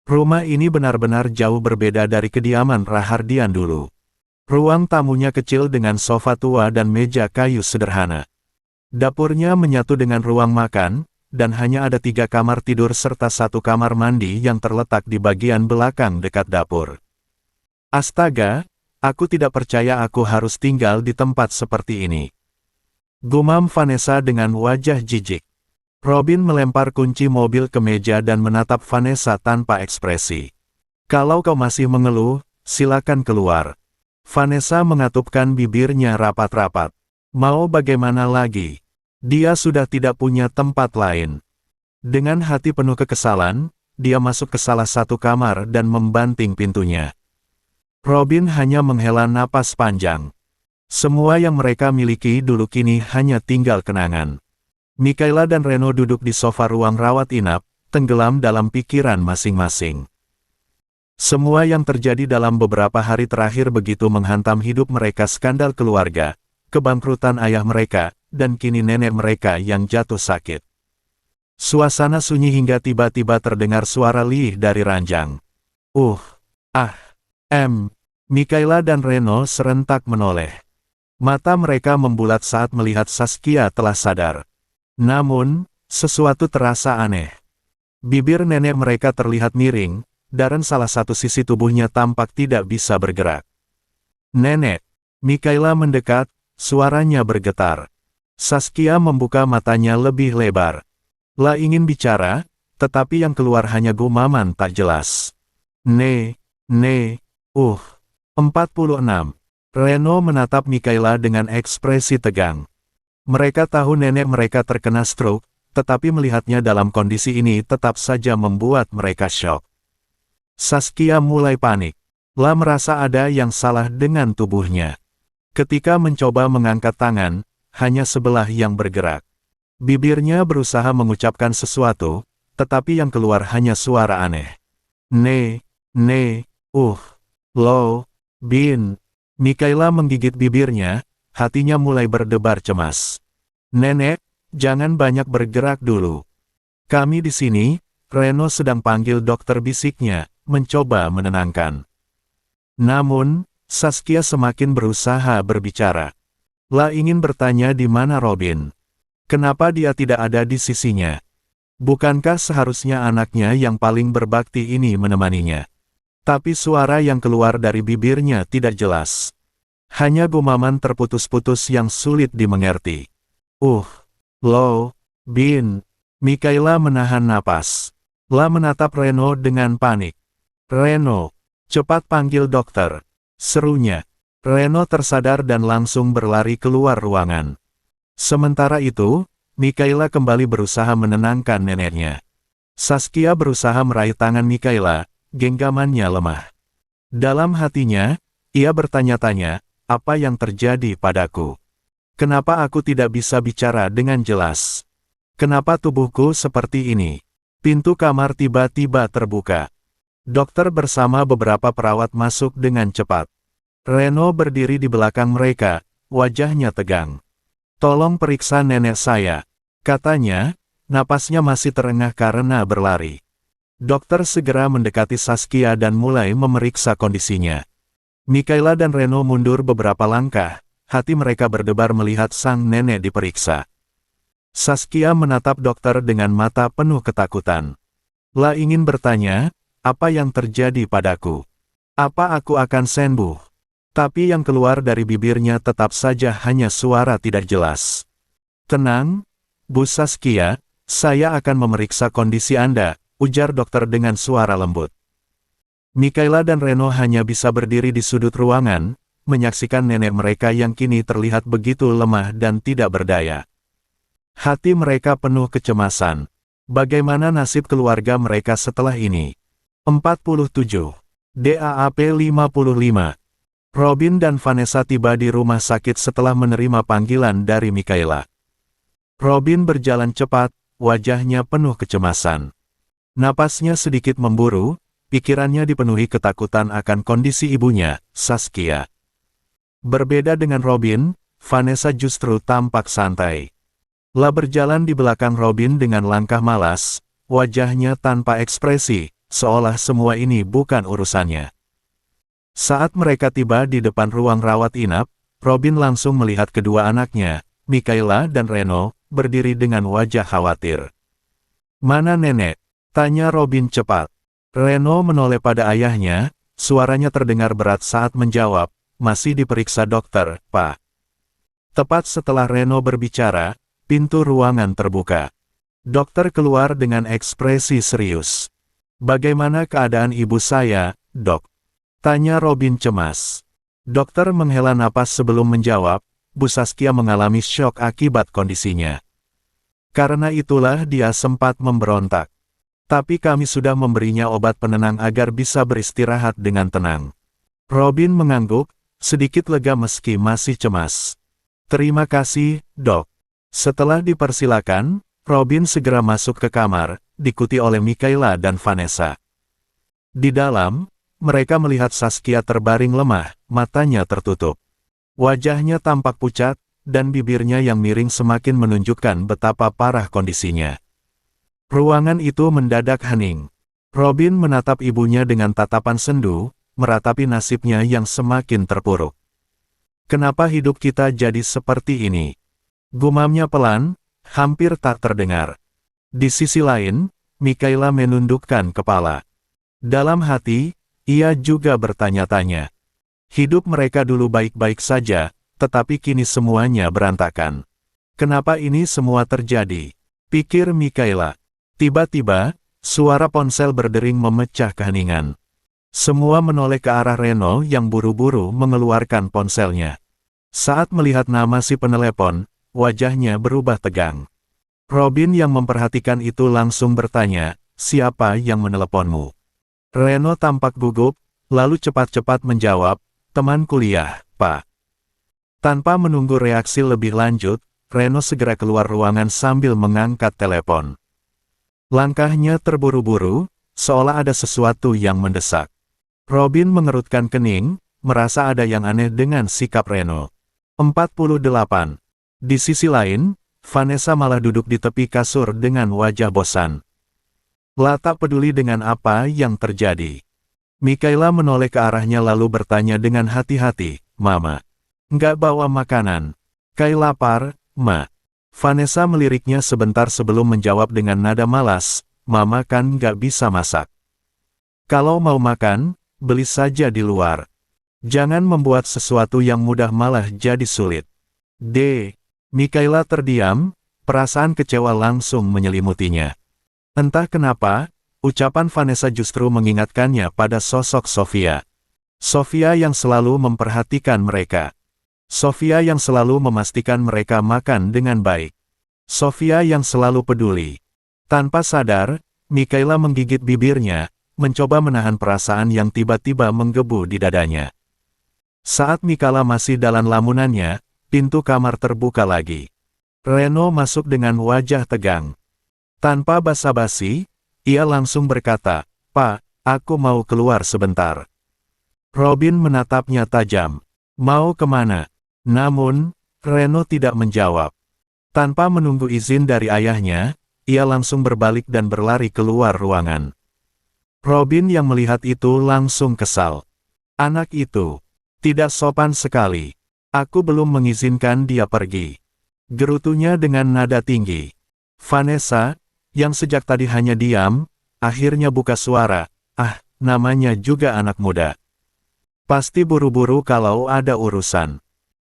Rumah ini benar-benar jauh berbeda dari kediaman Rahardian dulu. Ruang tamunya kecil dengan sofa tua dan meja kayu sederhana. Dapurnya menyatu dengan ruang makan, dan hanya ada 3 kamar tidur serta 1 kamar mandi yang terletak di bagian belakang dekat dapur. Astaga, aku tidak percaya aku harus tinggal di tempat seperti ini. Gumam Vanessa dengan wajah jijik. Robin melempar kunci mobil ke meja dan menatap Vanessa tanpa ekspresi. Kalau kau masih mengeluh, silakan keluar. Vanessa mengatupkan bibirnya rapat-rapat. Mau bagaimana lagi? Dia sudah tidak punya tempat lain. Dengan hati penuh kekesalan, dia masuk ke salah satu kamar dan membanting pintunya. Robin hanya menghela napas panjang. Semua yang mereka miliki dulu kini hanya tinggal kenangan. Mikaela dan Reno duduk di sofa ruang rawat inap, tenggelam dalam pikiran masing-masing. Semua yang terjadi dalam beberapa hari terakhir begitu menghantam hidup mereka: skandal keluarga, kebangkrutan ayah mereka, dan kini nenek mereka yang jatuh sakit. Suasana sunyi hingga tiba-tiba terdengar suara lirih dari ranjang. Mikaela dan Reno serentak menoleh. Mata mereka membulat saat melihat Saskia telah sadar. Namun, sesuatu terasa aneh. Bibir nenek mereka terlihat miring, dan salah satu sisi tubuhnya tampak tidak bisa bergerak. Nenek, Mikaela mendekat, suaranya bergetar. Saskia membuka matanya lebih lebar. Lah ingin bicara, tetapi yang keluar hanya gumaman tak jelas. 46. Reno menatap Mikaela dengan ekspresi tegang. Mereka tahu nenek mereka terkena stroke, tetapi melihatnya dalam kondisi ini tetap saja membuat mereka syok. Saskia mulai panik. La merasa ada yang salah dengan tubuhnya. Ketika mencoba mengangkat tangan, hanya sebelah yang bergerak. Bibirnya berusaha mengucapkan sesuatu, tetapi yang keluar hanya suara aneh. Lo, bin. Mikaela menggigit bibirnya, hatinya mulai berdebar cemas. Nenek, jangan banyak bergerak dulu. Kami di sini, Reno sedang panggil dokter, bisiknya, mencoba menenangkan. Namun, Saskia semakin berusaha berbicara. La ingin bertanya di mana Robin. Kenapa dia tidak ada di sisinya? Bukankah seharusnya anaknya yang paling berbakti ini menemaninya? Tapi suara yang keluar dari bibirnya tidak jelas. Hanya gumaman terputus-putus yang sulit dimengerti. Bin. Mikaela menahan napas. La menatap Reno dengan panik. Reno, cepat panggil dokter, serunya. Reno tersadar dan langsung berlari keluar ruangan. Sementara itu, Mikaela kembali berusaha menenangkan neneknya. Saskia berusaha meraih tangan Mikaela, genggamannya lemah. Dalam hatinya, ia bertanya-tanya, apa yang terjadi padaku? Kenapa aku tidak bisa bicara dengan jelas? Kenapa tubuhku seperti ini? Pintu kamar tiba-tiba terbuka. Dokter bersama beberapa perawat masuk dengan cepat. Reno berdiri di belakang mereka, wajahnya tegang. Tolong periksa nenek saya, katanya, napasnya masih terengah karena berlari. Dokter segera mendekati Saskia dan mulai memeriksa kondisinya. Mikaela dan Reno mundur beberapa langkah, hati mereka berdebar melihat sang nenek diperiksa. Saskia menatap dokter dengan mata penuh ketakutan. La ingin bertanya, apa yang terjadi padaku? Apa aku akan sembuh? Tapi yang keluar dari bibirnya tetap saja hanya suara tidak jelas. Tenang, Bu Saskia, saya akan memeriksa kondisi Anda, ujar dokter dengan suara lembut. Mikaela dan Reno hanya bisa berdiri di sudut ruangan, menyaksikan nenek mereka yang kini terlihat begitu lemah dan tidak berdaya. Hati mereka penuh kecemasan. Bagaimana nasib keluarga mereka setelah ini? 47. DAAP 55. Robin dan Vanessa tiba di rumah sakit setelah menerima panggilan dari Mikaela. Robin berjalan cepat, wajahnya penuh kecemasan. Napasnya sedikit memburu, pikirannya dipenuhi ketakutan akan kondisi ibunya, Saskia. Berbeda dengan Robin, Vanessa justru tampak santai. La berjalan di belakang Robin dengan langkah malas, wajahnya tanpa ekspresi, seolah semua ini bukan urusannya. Saat mereka tiba di depan ruang rawat inap, Robin langsung melihat kedua anaknya, Mikaela dan Reno, berdiri dengan wajah khawatir. Mana nenek? Tanya Robin cepat. Reno menoleh pada ayahnya, suaranya terdengar berat saat menjawab, masih diperiksa dokter, Pak. Tepat setelah Reno berbicara, pintu ruangan terbuka. Dokter keluar dengan ekspresi serius. Bagaimana keadaan ibu saya, dok? Tanya Robin cemas. Dokter menghela napas sebelum menjawab, Bu Saskia mengalami syok akibat kondisinya. Karena itulah dia sempat memberontak. Tapi kami sudah memberinya obat penenang agar bisa beristirahat dengan tenang. Robin mengangguk, sedikit lega meski masih cemas. Terima kasih, dok. Setelah dipersilakan, Robin segera masuk ke kamar, diikuti oleh Mikaela dan Vanessa. Di dalam, mereka melihat Saskia terbaring lemah, matanya tertutup. Wajahnya tampak pucat, dan bibirnya yang miring semakin menunjukkan betapa parah kondisinya. Ruangan itu mendadak hening. Robin menatap ibunya dengan tatapan sendu, meratapi nasibnya yang semakin terpuruk. Kenapa hidup kita jadi seperti ini? Gumamnya pelan, hampir tak terdengar. Di sisi lain, Mikaela menundukkan kepala. Dalam hati, ia juga bertanya-tanya. Hidup mereka dulu baik-baik saja, tetapi kini semuanya berantakan. Kenapa ini semua terjadi? Pikir Mikaela. Tiba-tiba, suara ponsel berdering memecah keheningan. Semua menoleh ke arah Reno yang buru-buru mengeluarkan ponselnya. Saat melihat nama si penelepon, wajahnya berubah tegang. Robin yang memperhatikan itu langsung bertanya, siapa yang meneleponmu? Reno tampak gugup, lalu cepat-cepat menjawab, teman kuliah, Pak. Tanpa menunggu reaksi lebih lanjut, Reno segera keluar ruangan sambil mengangkat telepon. Langkahnya terburu-buru, seolah ada sesuatu yang mendesak. Robin mengerutkan kening, merasa ada yang aneh dengan sikap Reno. 48. Di sisi lain, Vanessa malah duduk di tepi kasur dengan wajah bosan. Tak peduli dengan apa yang terjadi. Mikaela menoleh ke arahnya lalu bertanya dengan hati-hati, Mama, nggak bawa makanan? Kai lapar, Ma. Vanessa meliriknya sebentar sebelum menjawab dengan nada malas, Mama kan nggak bisa masak. Kalau mau makan, beli saja di luar. Jangan membuat sesuatu yang mudah malah jadi sulit. Mikaela terdiam, perasaan kecewa langsung menyelimutinya. Entah kenapa, ucapan Vanessa justru mengingatkannya pada sosok Sofia. Sofia yang selalu memperhatikan mereka. Sofia yang selalu memastikan mereka makan dengan baik. Sofia yang selalu peduli. Tanpa sadar, Mikaela menggigit bibirnya, mencoba menahan perasaan yang tiba-tiba menggebu di dadanya. Saat Mikaela masih dalam lamunannya, pintu kamar terbuka lagi. Reno masuk dengan wajah tegang. Tanpa basa-basi, ia langsung berkata, Pak, aku mau keluar sebentar. Robin menatapnya tajam. Mau kemana? Namun, Reno tidak menjawab. Tanpa menunggu izin dari ayahnya, ia langsung berbalik dan berlari keluar ruangan. Robin yang melihat itu langsung kesal. Anak itu tidak sopan sekali. Aku belum mengizinkan dia pergi. Gerutunya dengan nada tinggi. Vanessa, yang sejak tadi hanya diam, akhirnya buka suara. Namanya juga anak muda. Pasti buru-buru kalau ada urusan.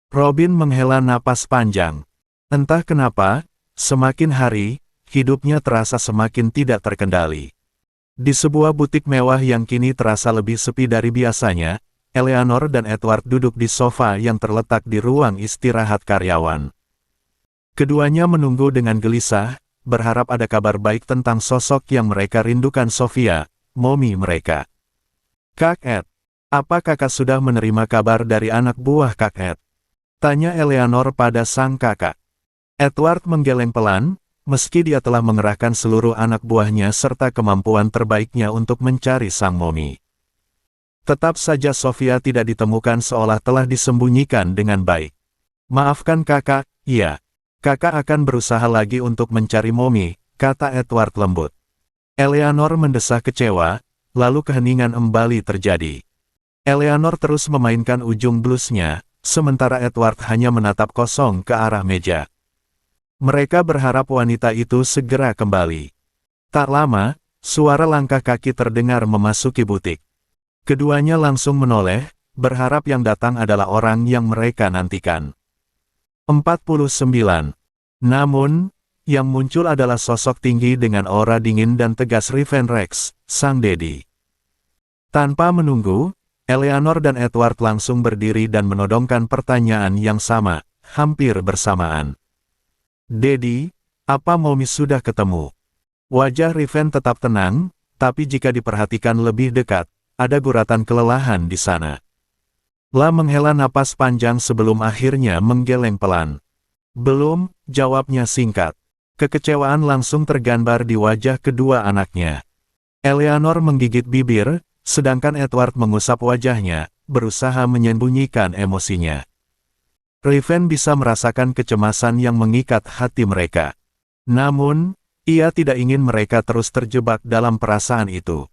Robin menghela napas panjang. Entah kenapa, semakin hari, hidupnya terasa semakin tidak terkendali. Di sebuah butik mewah yang kini terasa lebih sepi dari biasanya, Eleanor dan Edward duduk di sofa yang terletak di ruang istirahat karyawan. Keduanya menunggu dengan gelisah, berharap ada kabar baik tentang sosok yang mereka rindukan, Sofia, momi mereka. Kak Ed, apa kakak sudah menerima kabar dari anak buah Kak Ed? Tanya Eleanor pada sang kakak. Edward menggeleng pelan, meski dia telah mengerahkan seluruh anak buahnya serta kemampuan terbaiknya untuk mencari sang momi. Tetap saja Sofia tidak ditemukan seolah telah disembunyikan dengan baik. Maafkan kakak, iya. Kakak akan berusaha lagi untuk mencari momi, kata Edward lembut. Eleanor mendesah kecewa, lalu keheningan kembali terjadi. Eleanor terus memainkan ujung blusnya, sementara Edward hanya menatap kosong ke arah meja. Mereka berharap wanita itu segera kembali. Tak lama, suara langkah kaki terdengar memasuki butik. Keduanya langsung menoleh, berharap yang datang adalah orang yang mereka nantikan. 49. Namun, yang muncul adalah sosok tinggi dengan aura dingin dan tegas Riven Rex, sang Dedi. Tanpa menunggu, Eleanor dan Edward langsung berdiri dan menodongkan pertanyaan yang sama, hampir bersamaan. Dedi, apa momi sudah ketemu? Wajah Riven tetap tenang, tapi jika diperhatikan lebih dekat, ada guratan kelelahan di sana. Menghela napas panjang sebelum akhirnya menggeleng pelan. Belum, jawabnya singkat. Kekecewaan langsung tergambar di wajah kedua anaknya. Eleanor menggigit bibir, sedangkan Edward mengusap wajahnya, berusaha menyembunyikan emosinya. Riven bisa merasakan kecemasan yang mengikat hati mereka. Namun, ia tidak ingin mereka terus terjebak dalam perasaan itu.